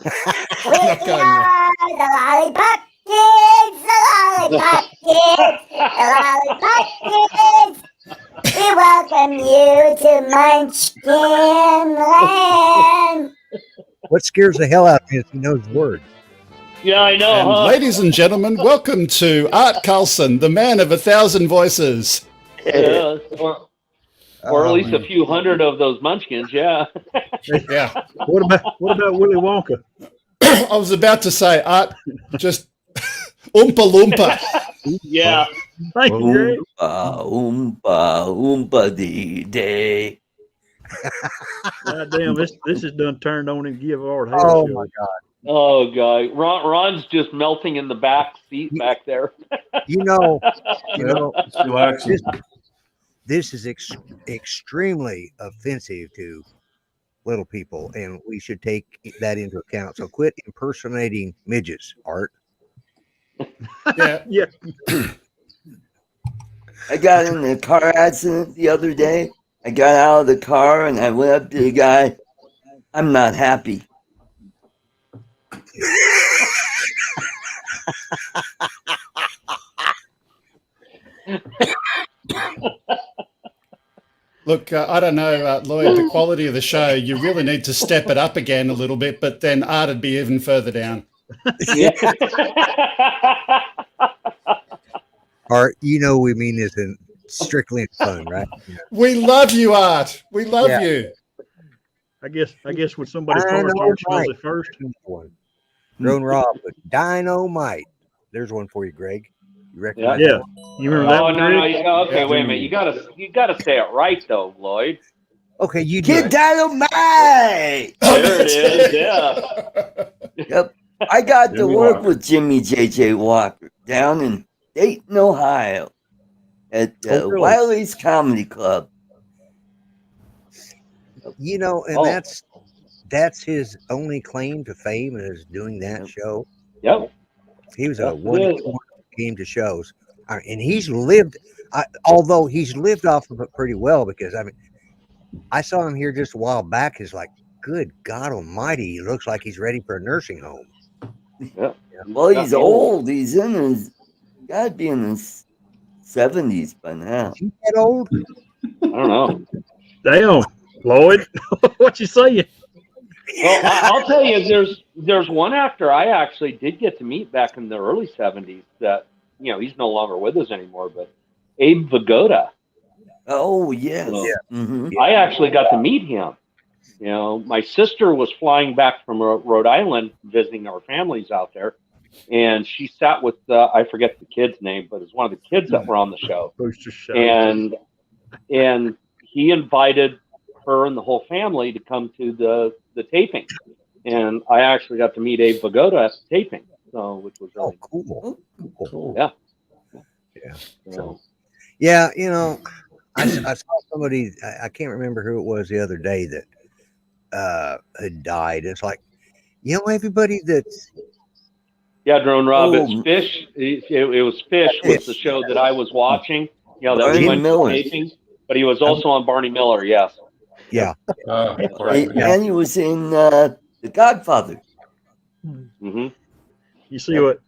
We Not going there. are the Lollipop Kids, the Lollipop Kids, the Lollipop Kids. We welcome you to Munchkin Land. What scares the hell out of me is he knows words. Yeah, I know. And Huh? ladies and gentlemen, welcome to Art Carlson, the man of 1,000 voices. Yeah, or at least man. a few hundred of those munchkins. Yeah. Yeah. What about Willy Wonka? I was about to say, Art, just Oompa Loompa. Yeah. Thank you, Greg. Oompa, oompa dee day. God damn, this is done turned on and give Art hell. Oh show. my God. Oh, God. Ron's just melting in the back seat back there. You know, Just relaxing. this is extremely offensive to little people, and we should take that into account. So quit impersonating midgets, Art. Yeah. Yeah. I got in a car accident the other day. I got out of the car and I went up to the guy. I'm not happy. Look, I don't know, Lloyd, the quality of the show, you really need to step it up again a little bit, but then Art would be even further down. Yeah. Art, you know we mean this in strictly in fun, right? Yeah. We love you, Art. We love Yeah. you. I guess when somebody's car Dynamite. starts smells it first. One. Grown Rob, but Dynamite. There's one for you, Greg. You recognize Yeah. that one? You remember that Oh, one, no, no. Greg? Okay, wait a minute. You gotta say it right, though, Lloyd. Okay, you do Kid it. Dynamite! There it is. Yeah. Yep. I got to Jimmy work Walker. with Jimmy J.J. Walker down in Dayton, Ohio at Oh, really? Wiley's Comedy Club. You know, and Oh. that's his only claim to fame is doing that show. Yep. He was Yes, a it one is. came to shows, and he's lived. Although he's lived off of it pretty well, because I mean, I saw him here just a while back. Is like, good God Almighty, he looks like he's ready for a nursing home. Yeah. Well, he's old. He's in his, gotta be in his 70s by now. Is he that old? I don't know. Damn, Lloyd, what you saying? Well, I'll tell you, there's one actor I actually did get to meet back in the early 70s that, you know, he's no longer with us anymore, but Abe Vigoda. Oh, yes. Yeah. Mhm. I actually got to meet him. You know, my sister was flying back from Rhode Island visiting our families out there, and she sat with, I forget the kid's name, but it's one of the kids that were on the show. Booster shot. And he invited her and the whole family to come to the taping. And I actually got to meet Abe Vigoda at the taping, so which was Oh, really cool. Cool. Yeah. Yeah. so, Yeah, you know, I saw somebody. I can't remember who it was the other day that had died. It's like, you know, everybody that's yeah, Drone Rob, Oh. it's Fish. It was Fish was the show that I was watching. You know, that we Barney went Miller. to taping, but he was also on Barney Miller. Yes. yeah. Right. And he was in The Godfather. Mm-hmm. You see what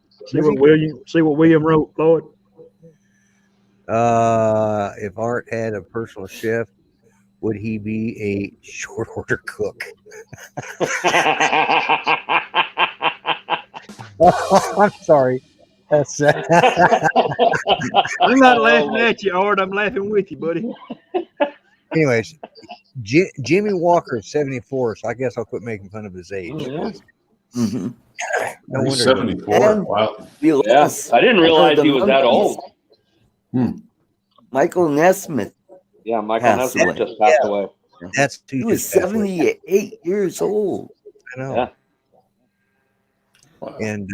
William wrote, Lloyd? If Art had a personal chef, would he be a short order cook? Oh, I'm sorry. That's I'm not laughing at you, Art. I'm laughing with you, buddy. anyways. Jimmy Walker is 74, so I guess I'll quit making fun of his age. Oh, yeah. Mm-hmm. No He's wonder. 74. And Wow. Yeah, I didn't realize he was that old. Michael Nesmith. Yeah, Michael Passed Nesmith away. just passed away. That's He was 78 years old. I know. Yeah. And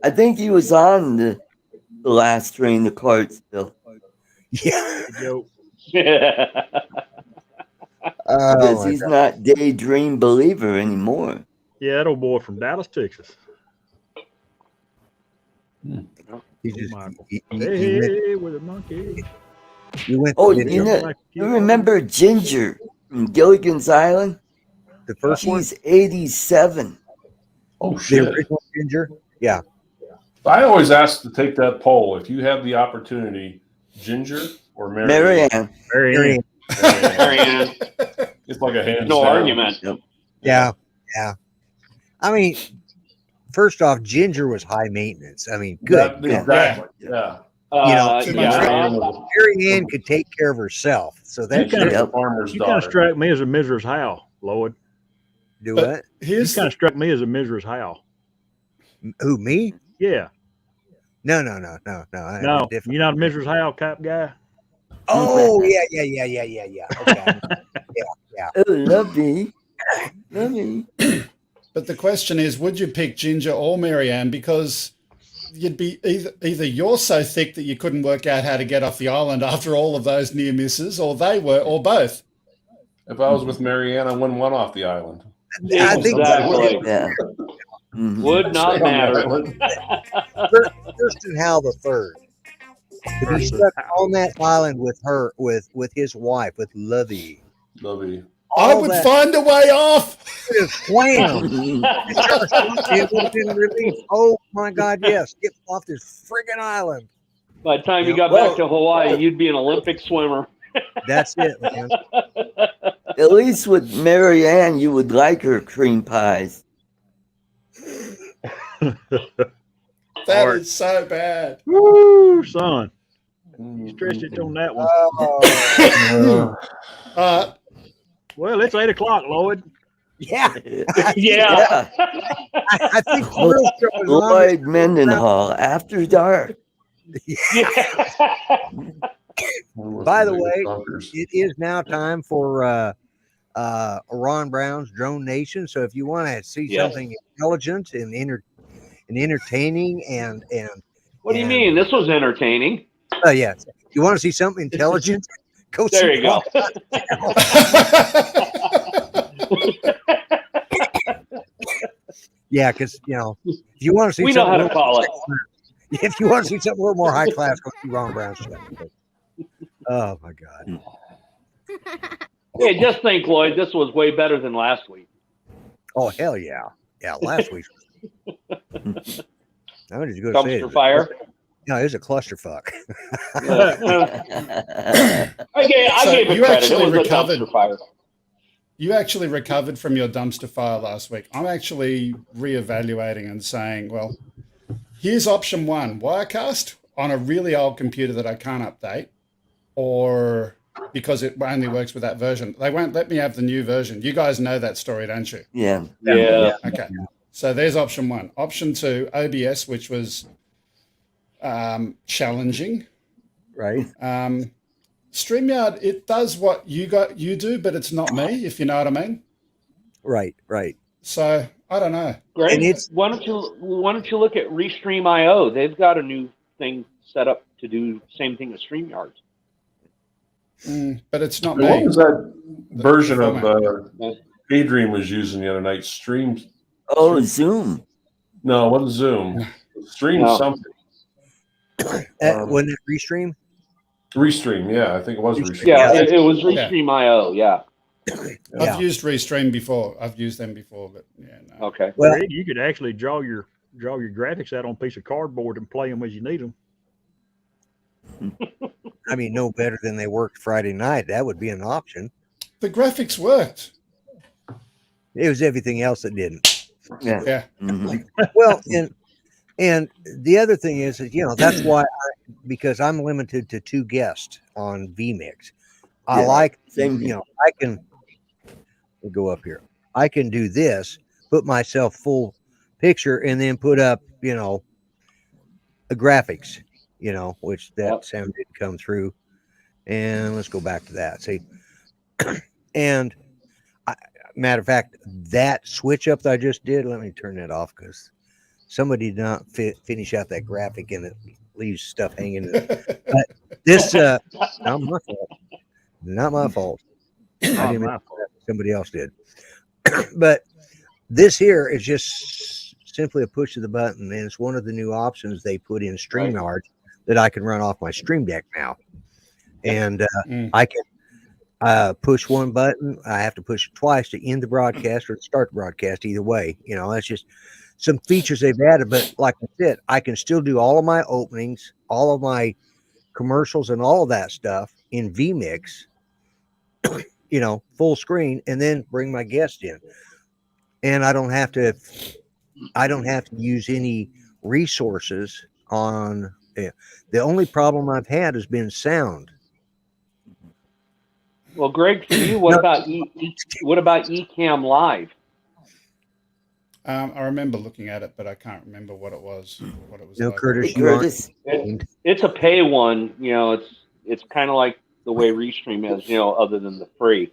I think he was on the last train to Clarksville. yeah, Joke. Because he's God. not Daydream Believer anymore. Yeah, that old boy from Dallas, Texas. He just Michael. he Hey, with a monkey. went Oh, to you remember Ginger from Gilligan's Island? the first one, She's 87. Oh, the shit. original Ginger. Yeah, I always ask to take that poll. If you have the opportunity, Ginger or Marianne? Marianne. Marianne. It's like a hands No down. argument. yeah. I mean, first off, Ginger was high maintenance. I mean, good. Exactly. Yeah. Yeah. Mary Ann could take care of herself, so that kinda- She's a farmer's You kind of daughter. strike me as a Mrs. Howe, Lloyd. do But what? You Here's kind the, of struck me as a Mrs. Howe. Who, me? Yeah. No. I have No, a different. you're not a Mrs. Howe type guy. Oh yeah. Okay. Oh, lovely. Lovely. but the question is, would you pick Ginger or Marianne? Because you'd be either you're so thick that you couldn't work out how to get off the island after all of those near misses, or they were, or both. If I was with Marianne, I wouldn't want off the island. I think Exactly. Yeah. Mhm. Would not Stay on the matter. island. Thurston Howell the third. To be stuck on that island with her, with his wife, with Lovey. Lovey. I All would that find a way off. is wham. It would have been relief. Oh my God, yes. Get off this friggin' island. By the time you got Well, back to Hawaii, you'd be an Olympic swimmer. That's it, man. At least with Marianne, you would like her cream pies. That is so bad. Woo, son. You stretched it on that one. Uh, Well, it's 8 o'clock, Lloyd. Yeah. Yeah. I think the real show is on. Lloyd Mendenhall, After Dark. By the way, it is now time for Ron Brown's Drone Nation. So if you want to see Yes. something intelligent and entertaining and What do you mean? This was entertaining. yes, if you want to see something intelligent, go see. There you go. Yeah, because if you want to see, We know something how to call it. If you want to see something a little more high class, go see Ron Brown's stuff. Oh my God. Hey, just think, Lloyd, this was way better than last week. Oh hell yeah. Yeah, last week. I was just going to say Dumpster it. fire. No, it was a clusterfuck. I gave it you credit. It actually was a recovered. dumpster fire. You actually recovered from your dumpster fire last week. I'm actually reevaluating and saying, well, here's option one: Wirecast on a really old computer that I can't update, or because it only works with that version. They won't let me have the new version. You guys know that story, don't you? Yeah. Yeah. Okay. So there's option one. Option two, OBS, which was challenging. Right. StreamYard, it does what you do, but it's not me, if you know what I mean. Right. So I don't know. Great. And it's- Why don't you look at Restream.io? They've got a new thing set up to do same thing as StreamYard. But it's not What me. was that version of Yeah. Adrian was using the other night? Stream? Oh, Zoom. No, it wasn't Zoom. Stream No. something. Wasn't it Restream? Restream, yeah, I think it was Restream. Yeah, it was Restream.io. Yeah. Yeah. I've used Restream before. I've used them before, but yeah, no. Okay. Well, Greg, you could actually draw your graphics out on a piece of cardboard and play them as you need them. I mean, no better than they worked Friday night. That would be an option. The graphics worked. It was everything else that didn't. Yeah. Yeah. Mhm. Well, And the other thing is that's why because I'm limited to 2 guests on vMix. I like, I can go up here. I can do this, put myself full picture, and then put up, a graphics, which that sound didn't come through. And let's go back to that. See, and matter of fact, that switch up that I just did, let me turn that off because somebody did not finish out that graphic and it leaves stuff hanging. But this, not my fault. Not my fault. I didn't. Somebody else did. But this here is just simply a push of the button, and it's one of the new options they put in StreamYard that I can run off my Stream Deck now. And I can push one button. I have to push it twice to end the broadcast or to start the broadcast. Either way, that's just some features they've added. But like I said, I can still do all of my openings, all of my commercials, and all of that stuff in vMix. Full screen, and then bring my guest in, and I don't have to use any resources on it. The only problem I've had has been sound. Well, Greg, for you, what about Ecamm Live? I remember looking at it, but I can't remember what it was. No, like. Curtis, it's a pay one. It's kind of like the way Restream is, other than the free.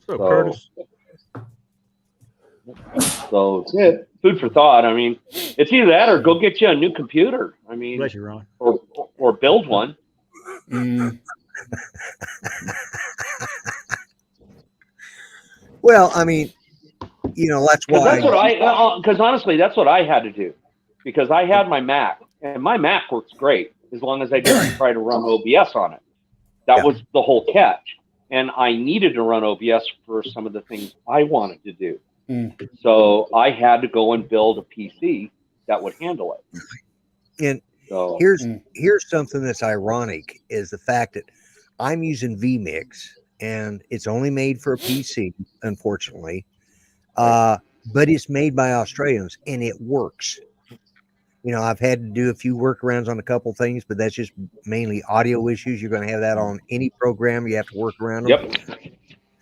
So Curtis. So food for thought. I mean, it's either that or go get you a new computer. I mean, Bless you, Ron. or build one. Well, I mean, that's why. Because honestly, that's what I had to do, because I had my Mac, and my Mac works great as long as I didn't try to run OBS on it. That was the whole catch. And I needed to run OBS for some of the things I wanted to do. So I had to go and build a PC that would handle it. And here's something that's ironic is the fact that I'm using vMix, and it's only made for a PC, unfortunately. But it's made by Australians, and it works. I've had to do a few workarounds on a couple things, but that's just mainly audio issues. You're going to have that on any program. You have to work around them. Yep.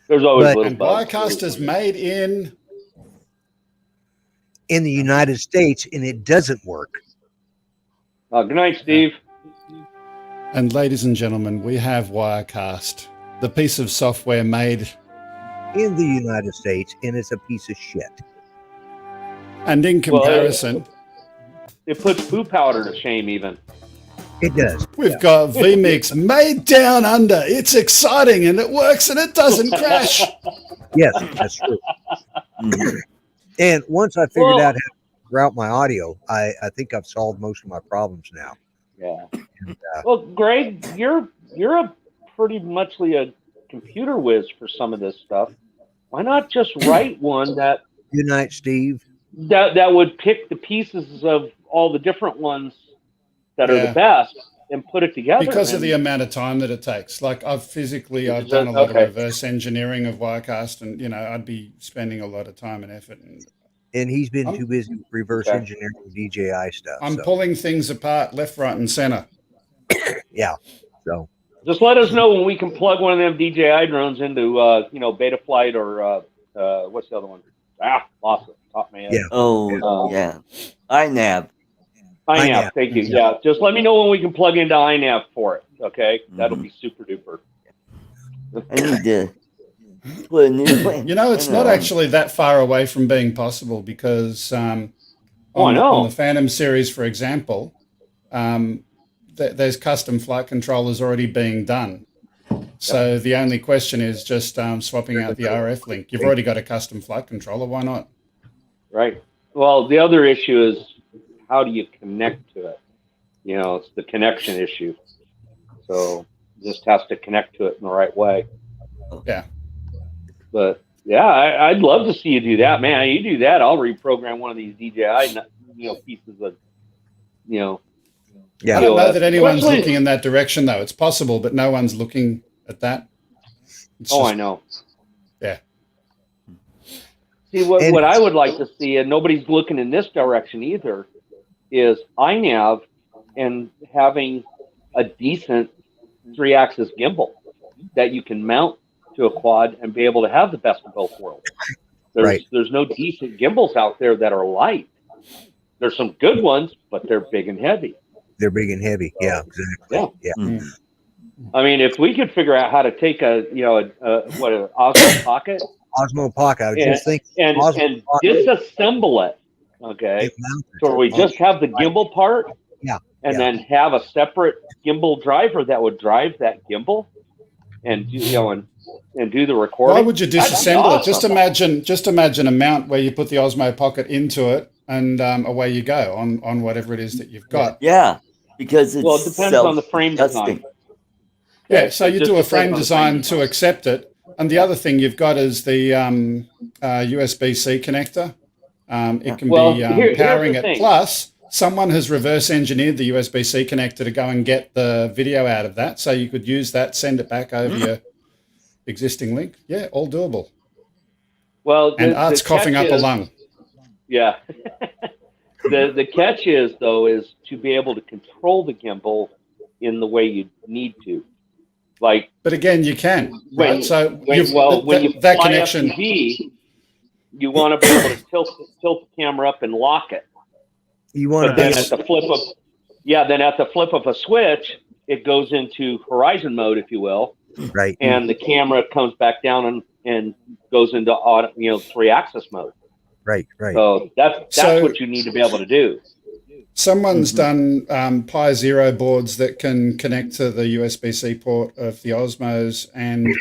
There's always little bugs. Wirecast is made in the United States, and it doesn't work. Good night, Steve. And ladies and gentlemen, we have Wirecast, the piece of software made in the United States, and it's a piece of shit. And in comparison, it puts poo powder to shame even. It does. We've got vMix made down under. It's exciting, and it works, and it doesn't crash. Yes, that's true. And once I figured out how to route my audio, I think I've solved most of my problems now. Yeah. And, well, Greg, you're a pretty muchly a computer whiz for some of this stuff. Why not just write one that? Good night, Steve. That would pick the pieces of all the different ones that are the best and put it together. Because of the amount of time that it takes. Like I've done a lot of reverse engineering of Wirecast, and I'd be spending a lot of time and effort. And he's been too busy reverse engineering DJI stuff. I'm pulling things apart left, right, and center. Yeah. So just let us know when we can plug one of them DJI drones into Betaflight or what's the other one? Lost it. Top man. Yeah. iNav. iNav, thank you. Yeah, just let me know when we can plug into iNav for it. Okay, that'll be super duper. I need to put a new one. It's not actually that far away from being possible because on the Phantom series, for example, there's custom flight controllers already being done. So the only question is just swapping out the RF link. You've already got a custom flight controller. Why not? Right. Well, the other issue is how do you connect to it? It's the connection issue. So just has to connect to it in the right way. Yeah. But yeah, I'd love to see you do that, man. You do that, I'll reprogram one of these DJI, pieces of, Yeah. I don't know that anyone's looking in that direction, though. It's possible, but no one's looking at that. I know. Yeah. See, what I would like to see, and nobody's looking in this direction either, is iNav and having a decent 3-axis gimbal that you can mount to a quad and be able to have the best of both worlds. There's no decent gimbals out there that are light. There's some good ones, but they're big and heavy. They're big and heavy. Yeah, exactly. Yeah. Mm. I mean, if we could figure out how to take an Osmo Pocket, Osmo Pocket. I was just thinking, and disassemble it. Okay, so we just have the gimbal part. Yeah. And then have a separate gimbal driver that would drive that gimbal, and and do the recording. Why would you disassemble it? Just imagine a mount where you put the Osmo Pocket into it, and away you go on whatever it is that you've got. Yeah, because it depends on the frame design. Yeah, so you do a frame design to accept it, and the other thing you've got is the USB-C connector. It can be powering it. Plus, someone has reverse engineered the USB-C connector to go and get the video out of that, so you could use that, send it back over your existing link. Yeah, all doable. Well, Art's coughing up a lung. Yeah. the catch is to be able to control the gimbal in the way you need to. But again, you can. Right? So when you that fly connection. FPV, you want to be able to tilt the camera up and lock it. You want then at the flip of a switch, it goes into horizon mode, if you will. Right. And the camera comes back down and goes into 3-axis mode. Right. So that's what you need to be able to do. Someone's done Pi Zero boards that can connect to the USB-C port of the Osmos, and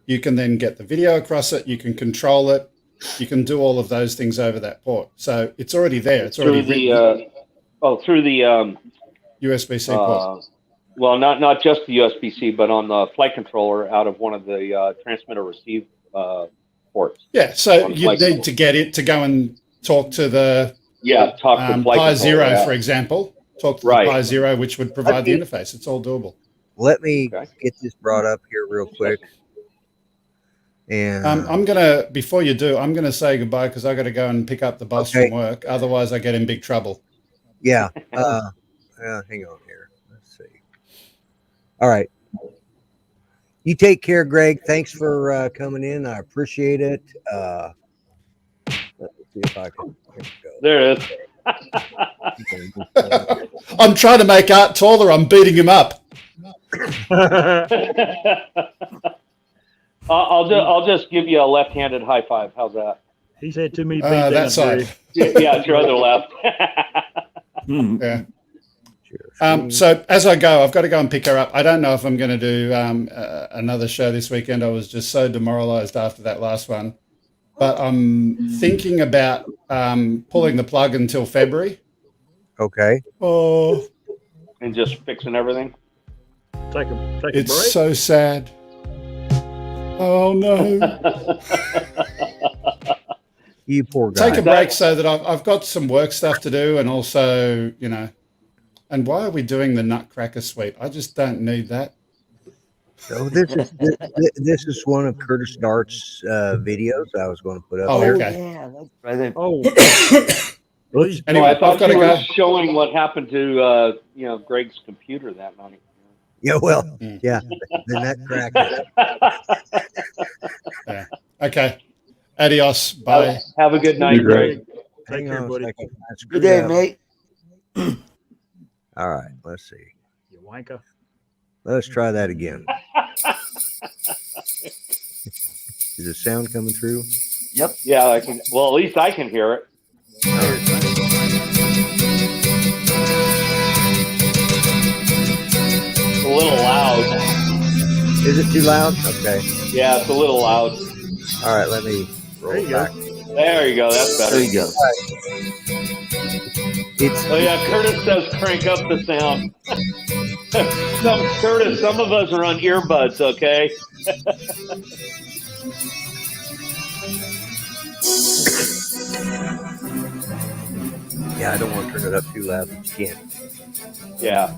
you can then get the video across it. You can control it. You can do all of those things over that port. So it's already there. It's already through the USB-C port. Well, not just the USB-C, but on the flight controller out of one of the transmitter receive ports. Yeah, so you need to get it to go and talk to the talk to Pi Zero, for example. Talk to the Pi Zero, which would provide the interface. It's all doable. Let me get this brought up here real quick. And I'm gonna, before you do, I'm gonna say goodbye because I got to go and pick up the boss from work. Otherwise, I get in big trouble. Yeah. Hang on here. Let's see. All right. You take care, Greg. Thanks for coming in. I appreciate it. Let's see if I can. There it is. I'm trying to make Art taller. I'm beating him up. I'll just give you a left-handed high five. How's that? He's had too many. That side. Yeah, it's your other left. Yeah. So as I go, I've got to go and pick her up. I don't know if I'm going to do another show this weekend. I was just so demoralized after that last one. But I'm thinking about pulling the plug until February. Okay. Oh. And just fixing everything. Take a break. It's so sad. Oh no. You poor guy. Take a break so that I've got some work stuff to do, and also, and why are we doing the Nutcracker Suite? I just don't need that. So this is one of Curtis Dart's videos I was going to put up. Oh, there. okay. Yeah, that's right. Oh. Anyway, I thought you were showing what happened to Greg's computer that night. Yeah, well, yeah, the Nutcracker. Yeah. Okay. Adios. Bye. Have a good night, Greg. Take care, buddy. Good day, mate. All right, let's see. You wanker. Let's try that again. Is the sound coming through? Yep. Yeah, I can. Well, at least I can hear it. It's a little loud. Is it too loud? Okay. Yeah, it's a little loud. All right, let me roll back. There you go. That's better. There you go. Oh yeah, Curtis says crank up the sound. Curtis, some of us are on earbuds, okay? Yeah, I don't want to turn it up too loud, but you can. Yeah.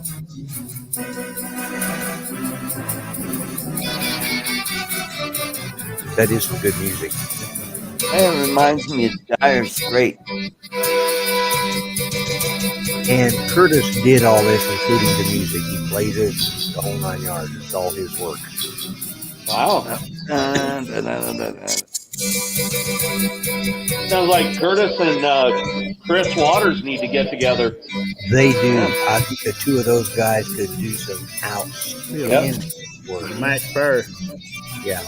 That is some good music. It reminds me of Dire Straits. And Curtis did all this, including the music. He played it, the whole 9 yards. It's all his work. Wow. Sounds like Curtis and Chris Waters need to get together. They do. I think the two of those guys could do some outstanding work. Max Barry. Yeah.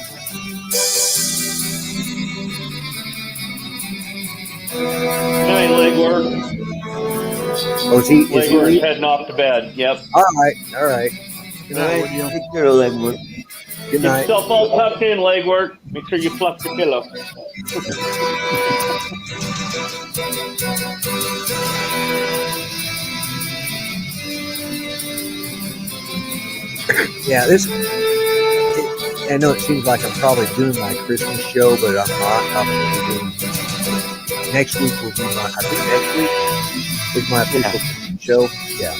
Good night, Legwork. Oh, is he Legwork's heading off to bed. Yep. All right. All right. Good night, William. Take care, Legwood. Good Get night. yourself all tucked in, Legwork. Make sure you fluff the pillow. Yeah, I know it seems like I'm probably doing my Christmas show, but I'm not. I'm going to be doing next week will be my. I think next week is my official show. Yeah.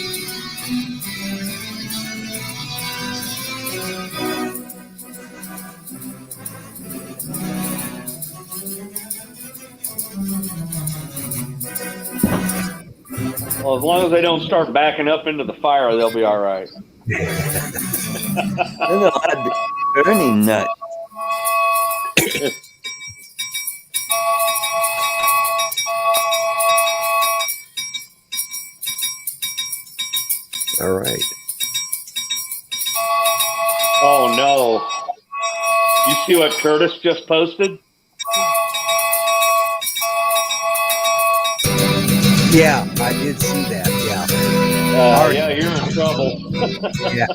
Well, as long as they don't start backing up into the fire, they'll be all right. Burning nut. All right. Oh no! You see what Curtis just posted? Yeah, I did see that. Yeah. Yeah, you're in trouble. Yeah.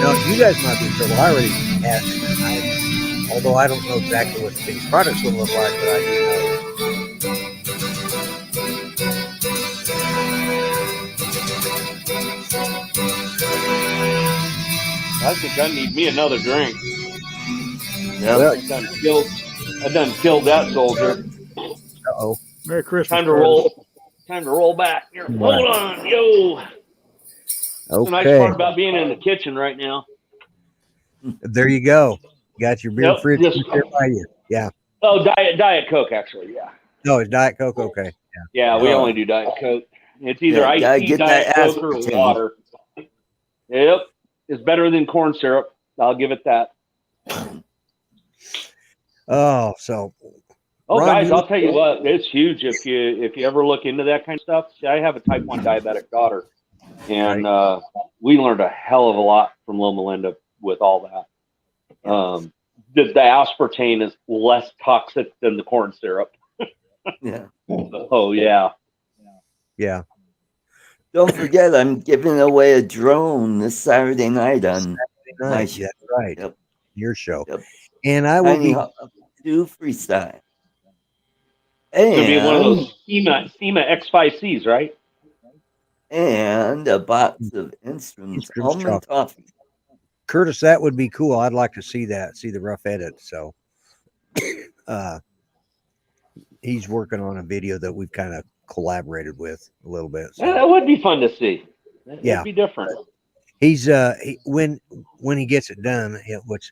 No, you guys might be in trouble. I already asked. Although I don't know exactly what these products will look like, but I do know. I think I need me another drink. Yep. Well, I done killed that soldier. uh-oh. Merry Christmas. Time to roll. Time to roll back. Here, hold on, yo. The nice Okay. part about being in the kitchen right now. There you go. Got your beer Yep, fridge just- there by you. Yeah. Oh, Diet Coke, actually, yeah. No, it's Diet Coke. Okay. Yeah, we Oh. only do Diet Coke. It's either Yeah, iced gotta tea, get Diet that Coke, or aspartame. water. Yep, it's better than corn syrup. I'll give it that. Oh, so. Oh, Ron, guys, you- I'll tell you what, it's huge if you ever look into that kind of stuff. See, I have a type 1 diabetic daughter, and we learned a hell of a lot from Loma Linda with all that. The aspartame is less toxic than the corn syrup. Yeah. Oh, yeah. Yeah. Don't forget, I'm giving away a drone this Saturday night on my Nice. show. That's right. Yep. Your show. Yep. And I will Tiny be. Hawk 2 freestyle. It's going to be one of And, those SEMA X5Cs, right? and a box of instruments, Instruments almond toffee. Curtis, that would be cool. I'd like to see that, see the rough edit. So he's working on a video that we've kind of collaborated with a little bit. So. Yeah, that would be fun to see. It'd Yeah. be different. He's when he gets it done, which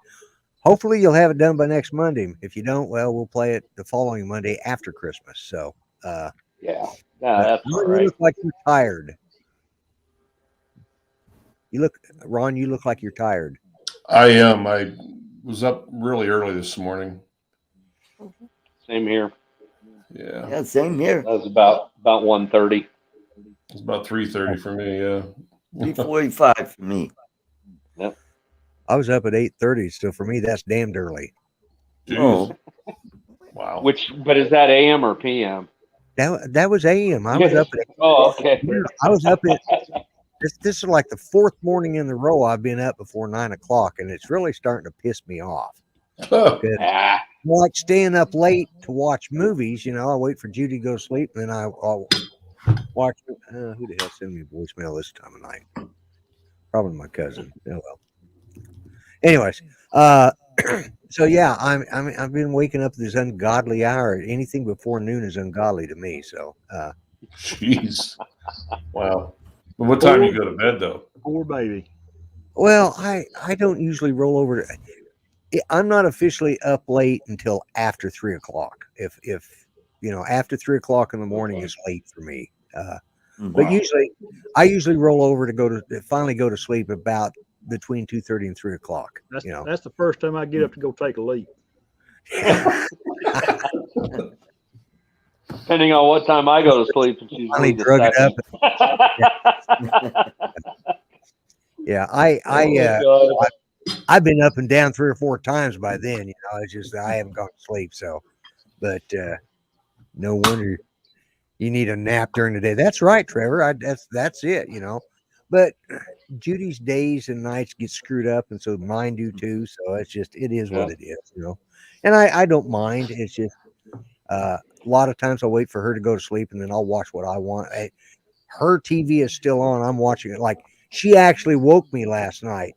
hopefully you'll have it done by next Monday. If you don't, well, we'll play it the following Monday after Christmas. So Yeah, that's all you right. look like you're tired. Ron, you look like you're tired. I am. I was up really early this morning. Same here. Yeah. Yeah, same here. That was about 1:30. It's about 3:30 for me. Yeah. 3:45 for me. I was up at 8:30, so for me that's damned early. Jeez. Oh, Wow. But is that AM or PM? That was AM. I was up at Oh, okay. I was up at this is like the fourth morning in the row I've been up before 9 o'clock, and it's really starting to piss me off. I like staying up late to watch movies. I wait for Judy to go to sleep, and then I'll watch. Who the hell sent me a voicemail this time of night? Probably my cousin. Oh well. Anyways, so yeah, I've been waking up at this ungodly hour. Anything before noon is ungodly to me. So, Jeez. Wow. But what time do you go to bed though? Poor baby. well, I don't usually roll over. I'm not officially up late until after 3 o'clock. If after 3 o'clock in the morning is late for me. But I usually roll over to finally go to sleep about between 2:30 and 3 o'clock. That's the first time I get up to go take a leak. Depending on what time I go to sleep, it's usually the second. Yeah, I've been up and down 3 or 4 times by then. It's just I haven't gone to sleep. So, but no wonder you need a nap during the day. That's right, Trevor. That's it. But Judy's days and nights get screwed up, and so mine do too. So it is what it is. And I don't mind. It's just a lot of times I'll wait for her to go to sleep, and then I'll watch what I want. Her TV is still on. I'm watching it. Like, she actually woke me last night,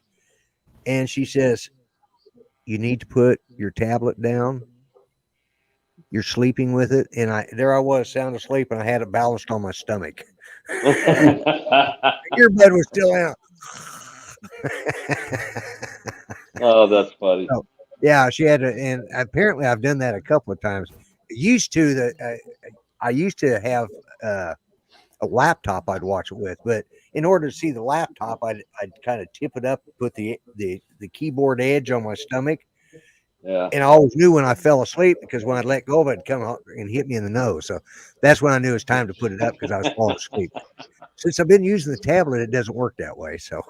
and she says, "You need to put your tablet down. You're sleeping with it." And there I was, sound asleep, and I had it balanced on my stomach. Your bed was still out. Oh, that's funny. So, yeah, she had to, and apparently I've done that a couple of times. I used to have a laptop I'd watch it with, but in order to see the laptop, I'd kind of tip it up, put the keyboard edge on my stomach. Yeah. And I always knew when I fell asleep, because when I let go of it, it'd come out and hit me in the nose. So that's when I knew it was time to put it up, because I was falling asleep. Since I've been using the tablet, it doesn't work that way. So.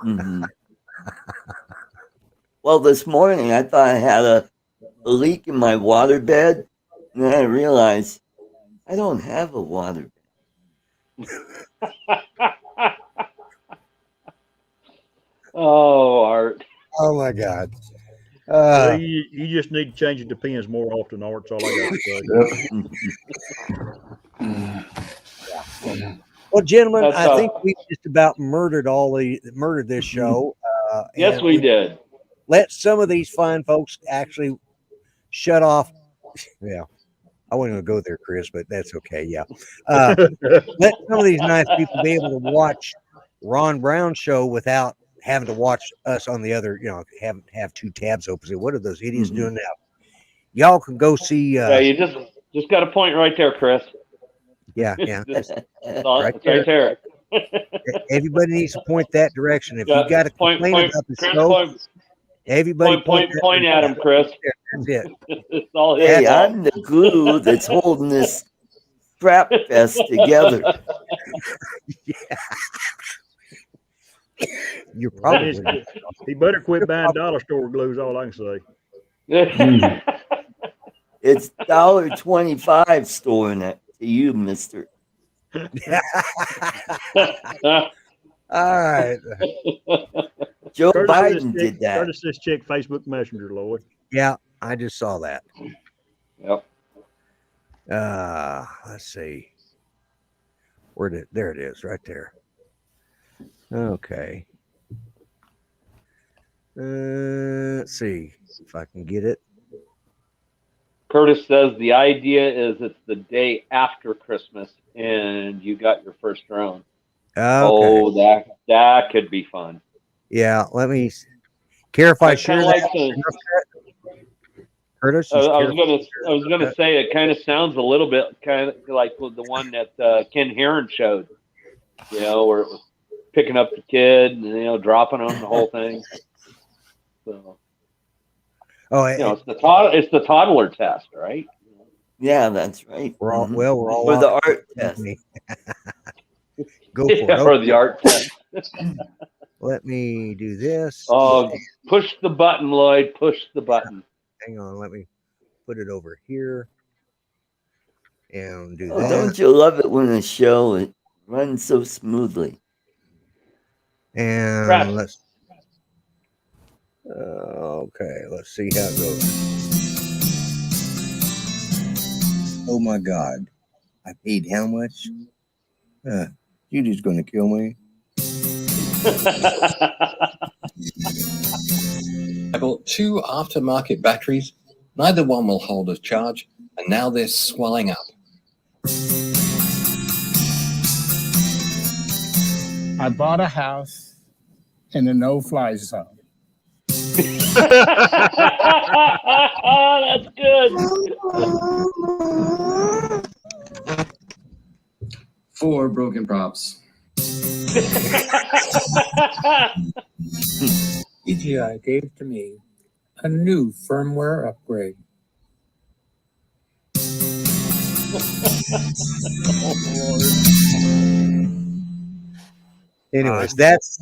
Well, this morning I thought I had a leak in my water bed, and then I realized I don't have a water bed. Oh, Art. Oh my God. You just need to change it to pins more often, Art. That's all I got to say. Well, gentlemen, I think we just about murdered this show. Yes, we did. Let some of these fine folks actually shut off. Yeah, I wouldn't even go there, Chris, but that's okay. Yeah. Let some of these nice people be able to watch Ron Brown's show without having to watch us on the other, have 2 tabs open. So what are those idiots doing now? Y'all can go see. Yeah, you just got a point right there, Chris. Yeah. It's right there. Everybody needs to point that direction. If you got a complaint about the show, everybody point at him, Chris. That's it. It's all his Hey, fault. I'm the glue that's holding this crap fest together. You're probably. He better quit buying dollar store glue, is all I can say. It's $1.25 storing it to you, mister. All right. Joe Curtis Biden did that. Curtis says check Facebook Messenger, Lloyd. Yeah, I just saw that. Yep. Let's see. There it is, right there. Okay. Let's see if I can get it. Curtis says the idea is it's the day after Christmas and you got your first drone. Okay. Oh, that could be fun. Yeah, let me care if I share that. Curtis, I was gonna say it kind of sounds a little bit kind of like the one that Ken Heron showed. Where it was picking up the kid and dropping on the whole thing. So, it's the toddler test, right? Yeah, that's right. We're all for the art test. Go for it. For the art test. Let me do this. Oh, push the button, Lloyd. Push the button. Hang on. Let me put it over here and do Oh, that. don't you love it when a show it runs so smoothly? And let's see how it goes. Oh my God. I paid how much? Judy's gonna kill me. I bought 2 aftermarket batteries. Neither one will hold a charge, and now they're swelling up. I bought a house in a no-fly zone. That's good. 4 broken props. CGI gave to me a new firmware upgrade. Anyways, that's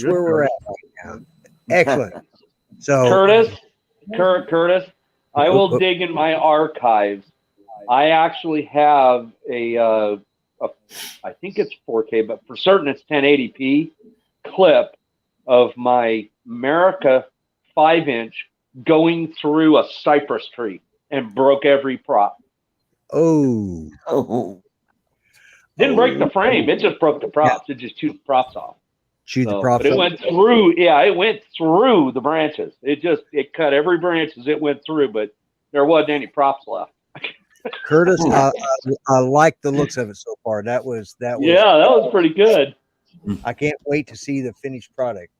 where we're at right now. Excellent. So Curtis, I will dig in my archives. I actually have a I think it's 4K, but for certain it's 1080p clip of my America 5-inch going through a cypress tree and broke every prop. Oh. Didn't break the frame. It just broke the props. It just chewed the props off. Chewed the props but it off. went through. Yeah, it went through the branches. It cut every branch as it went through, but there wasn't any props left. Curtis, I like the looks of it so far. That was yeah, that was pretty good. I can't wait to see the finished product.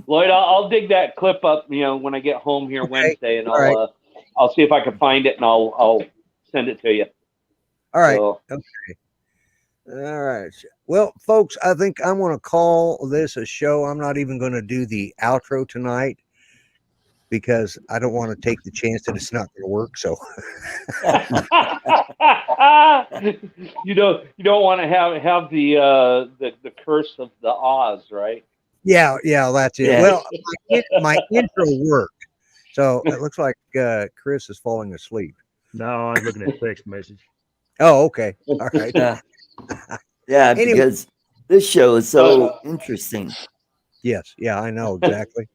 Lloyd, I'll dig that clip up. When I get home here Wednesday, and I'll see if I can find it, and I'll send it to you. All right. Okay. All right. Well, folks, I think I'm going to call this a show. I'm not even going to do the outro tonight because I don't want to take the chance that it's not going to work. So you don't want to have the curse of the Oz, right? Yeah, that's it. Yeah. Well, my intro worked, so it looks like Chris is falling asleep. No, I'm looking at text message. Oh, okay. All right. Yeah, Anyway. because this show is so interesting. Yes, yeah, I know exactly.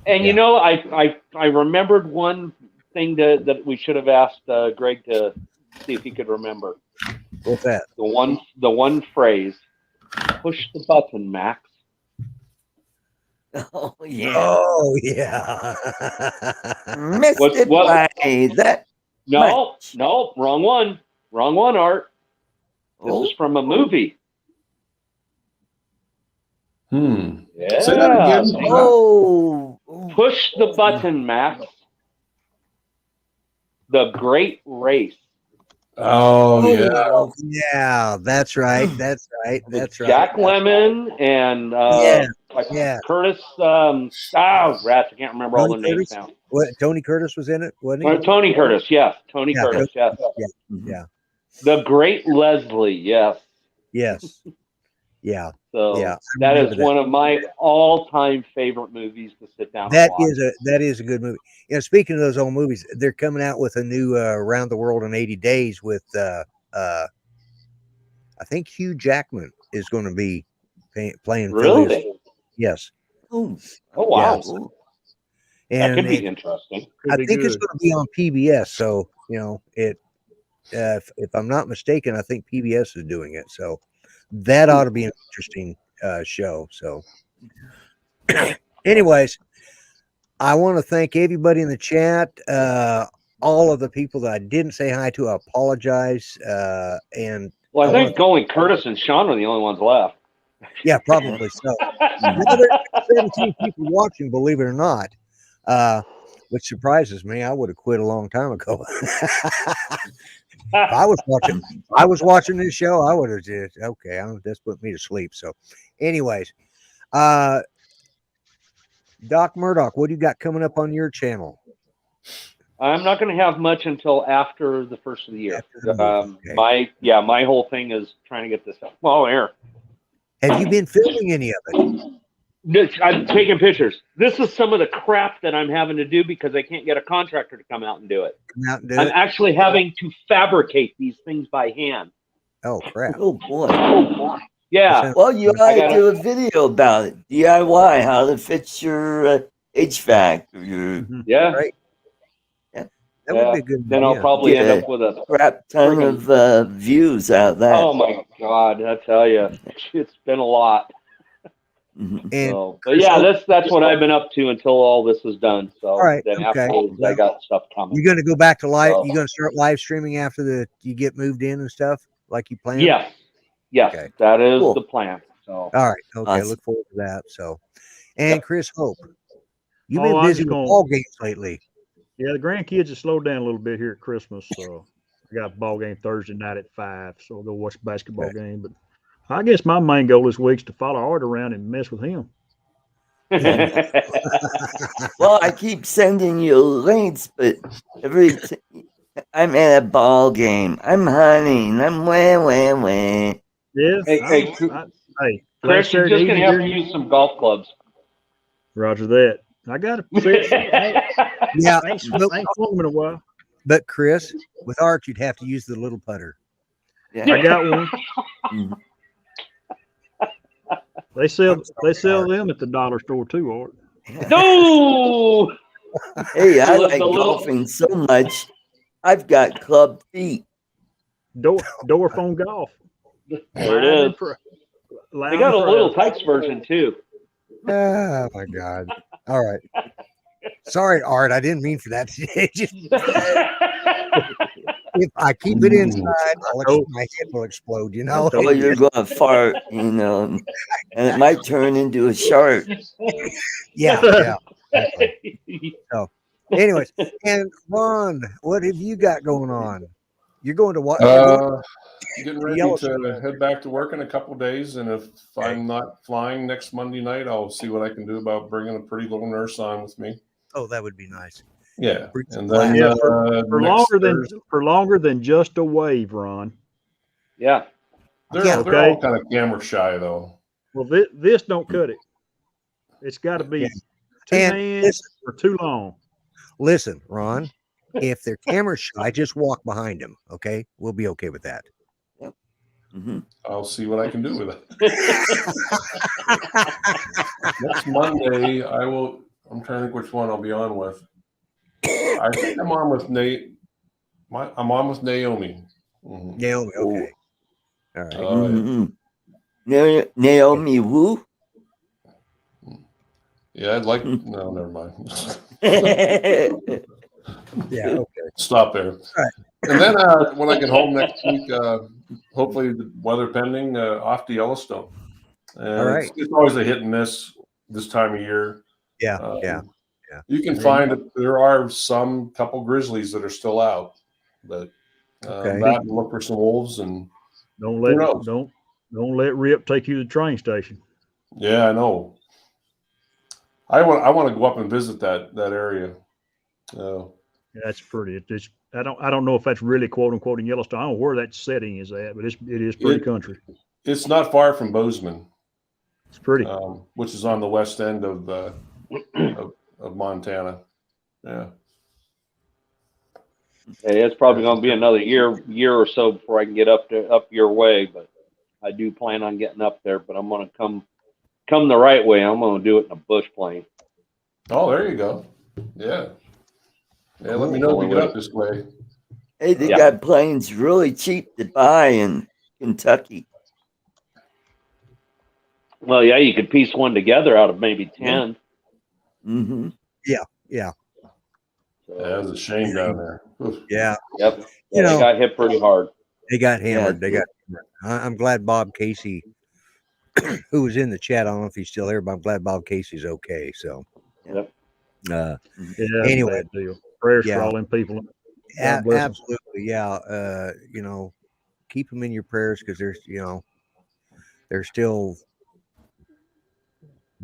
And I remembered one thing that we should have asked Greg to see if he could remember. What's that? The one phrase, push the button, Max. Oh yeah. Oh yeah. Missed it by that. No, wrong one. Wrong one, Art. This is from a movie. Yeah. Say that again. Oh. Push the button, Max. The Great Race. Oh yeah. Yeah, that's right. That's right. Jack Lemmon and Curtis. Rats! I can't remember all the names now. What? Tony Curtis was in it, wasn't he? Tony Curtis, yes. Tony Curtis, yes. Yeah. The Great Leslie, yes. Yes. Yeah. So yeah, that is one of my all-time favorite movies to sit down. That and watch. that is a good movie. Speaking of those old movies, they're coming out with a new Around the World in 80 Days with I think Hugh Jackman is going to be playing. Really? Phillies. Yes. Oh wow. Yes. That could be interesting. I think it's going to be on PBS. So it. If I'm not mistaken, I think PBS is doing it. So that ought to be an interesting show. So anyways, I want to thank everybody in the chat. All of the people that I didn't say hi to, I apologize. And I think only Curtis and Sean are the only ones left. Yeah, probably so. There's 17 people watching, believe it or not, which surprises me. I would have quit a long time ago. If I was watching this show, I would have just that's put me to sleep. So anyways, Doc Murdoch, what do you got coming up on your channel? I'm not going to have much until after the first of the year. My whole thing is trying to get this up. Well, here. Have you been filming any of it? I'm taking pictures. This is some of the crap that I'm having to do because I can't get a contractor to come out and do it. I'm actually having to fabricate these things by hand. Oh, crap. Oh, boy. Yeah. Well, you ought to do a video about it. DIY, how to fix your HVAC. Or your, yeah. Right. That would be a good Then I'll probably end up with a crap ton of views out of that. Oh, my God. I tell you, it's been a lot. So, but yeah, that's what I've been up to until all this is done. So all right, then afterwards, I got stuff coming. You're going to go back to live. You're going to start live streaming after you get moved in and stuff like you planned? Yes. Okay. That is the plan. So all right. Okay. Awesome. Look forward to that. So, and Chris Hope, you've been busy with ball games lately. Yeah, the grandkids have slowed down a little bit here at Christmas. So I got a ball game Thursday night at 5, so I'll go watch the basketball game. But I guess my main goal this week is to follow Art around and mess with him. Well, I keep sending you links, but I'm at a ball game. I'm hunting. I'm wah. Yeah. Hey, Chris, you're just gonna have to use some golf clubs. Roger that. I got a fit. Yeah, I ain't swung them in a while. but Chris, with Art, you'd have to use the little putter. Yeah. I got one. They sell them at the dollar store too, Art. No. Hey, I like golfing so much. I've got club feet. Door phone golf. There it is. They got a little text version too. Oh my God! All right. Sorry, Art. I didn't mean for that. If I keep it inside, my head will explode. You know. Oh, you're going to fart, and it might turn into a shark. Yeah. Exactly. So, anyways, and Ron, what have you got going on? You're going to what? Getting ready to head back to work in a couple of days, and if I'm not flying next Monday night, I'll see what I can do about bringing a pretty little nurse on with me. Oh, that would be nice. Yeah, and then for longer than just a wave, Ron. Yeah, they're all kind of camera shy though. Well, this don't cut it. It's got to be 2 hands or too long. Listen, Ron. If they're camera shy, just walk behind them. Okay, we'll be okay with that. Yep. I'll see what I can do with it. Next Monday, I will. I'm trying to think which one I'll be on with. I think I'm on with Nate. I'm on with Naomi. Naomi, okay. All right. Naomi Wu. Yeah, I'd like. No, never mind. Yeah, okay. Stop there. All right. And then when I get home next week, hopefully the weather pending, off to Yellowstone. All right. It's always a hit and miss this time of year. Yeah. You can find that there are some couple grizzlies that are still out, but that and look for some wolves and don't let Rip take you to the train station. Yeah, I know. I want to go up and visit that area. That's pretty. I don't know if that's really quote unquote in Yellowstone. I don't know where that setting is at, but it is pretty country. It's not far from Bozeman. It's pretty, which is on the west end of Montana. Yeah. Hey, it's probably going to be another year or so before I can get up your way, but I do plan on getting up there. But I'm going to come the right way. I'm going to do it in a bush plane. Oh, there you go. Yeah. Yeah, let me know if we get up this way. Hey, they got planes really cheap to buy in Kentucky. Well, yeah, you could piece one together out of maybe 10. Mm-hmm. Yeah. That was a shame down there. Yeah. Yep. Yeah, they got hit pretty hard. They got hammered. I'm glad Bob Casey, who was in the chat, I don't know if he's still here, but I'm glad Bob Casey's okay. So, yep. Anyway, prayers for all them people. Absolutely, yeah. Keep them in your prayers because they're still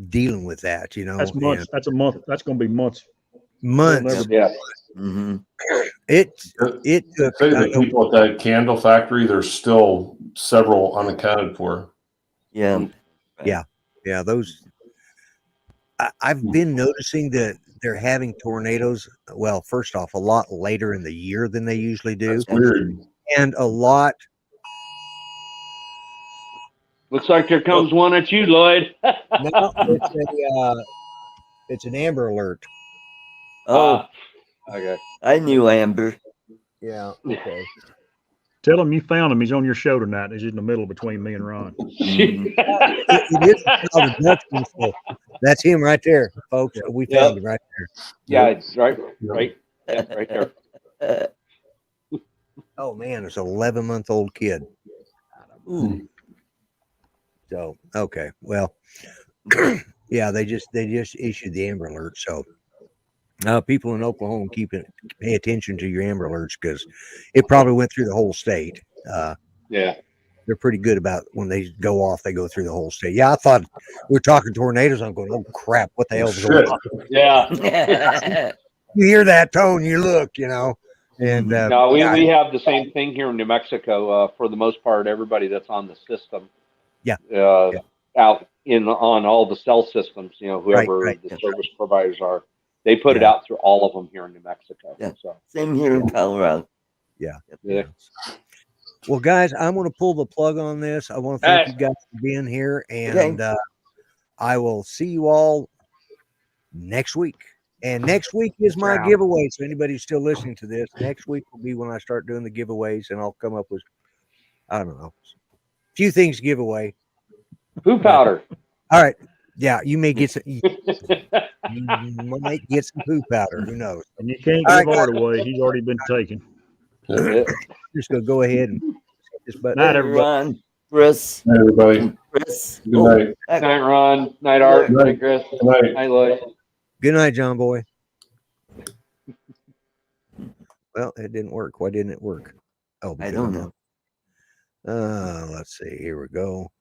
dealing with that. That's months. That's a month. That's going to be months. Yeah. Mm-hmm. It took. Say the people at that candle factory, there's still several unaccounted for. Yeah. Those. I've been noticing that they're having tornadoes. Well, first off, a lot later in the year than they usually do. That's weird. And a lot. Looks like there comes one at you, Lloyd. No, it's an Amber Alert. Oh, okay. I knew Amber. Yeah. Okay. Tell him you found him. He's on your show tonight. He's in the middle between me and Ron. It is. So that's him right there, folks. We found him right there. Yeah, it's right there. Oh man, it's an 11-month-old kid. Ooh. So okay, well, yeah, they just issued the Amber Alert. So People in Oklahoma pay attention to your Amber Alerts because it probably went through the whole state. Yeah. They're pretty good about when they go off, they go through the whole state. Yeah, I thought we were talking tornadoes. I'm going, oh crap, what the hell's going on? Yeah. You hear that tone, you look, and no, we have the same thing here in New Mexico. For the most part, everybody that's on the system, out on all the cell systems, whoever the service providers are, they put it out through all of them here in New Mexico. Yeah. So Same here in Colorado. Yeah. Well, guys, I'm going to pull the plug on this. I want to thank you guys for being here, and I will see you all next week. And next week is my giveaway. So anybody still listening to this, next week will be when I start doing the giveaways, and I'll come up with, I don't know, a few things to give away. Poo powder. All right. Yeah, you may get some. You might get some poo powder. Who knows? And you can't give art away. He's already been taken. Just gonna go ahead and this button. Night, everyone. Chris. Night, everybody. Chris. Good night. Night, Ron. Night, Art. Night, Chris. Good night. Night, Lloyd. Good night, John Boy. Well, it didn't work. Why didn't it work? Oh, I don't know. Let's see. Here we go.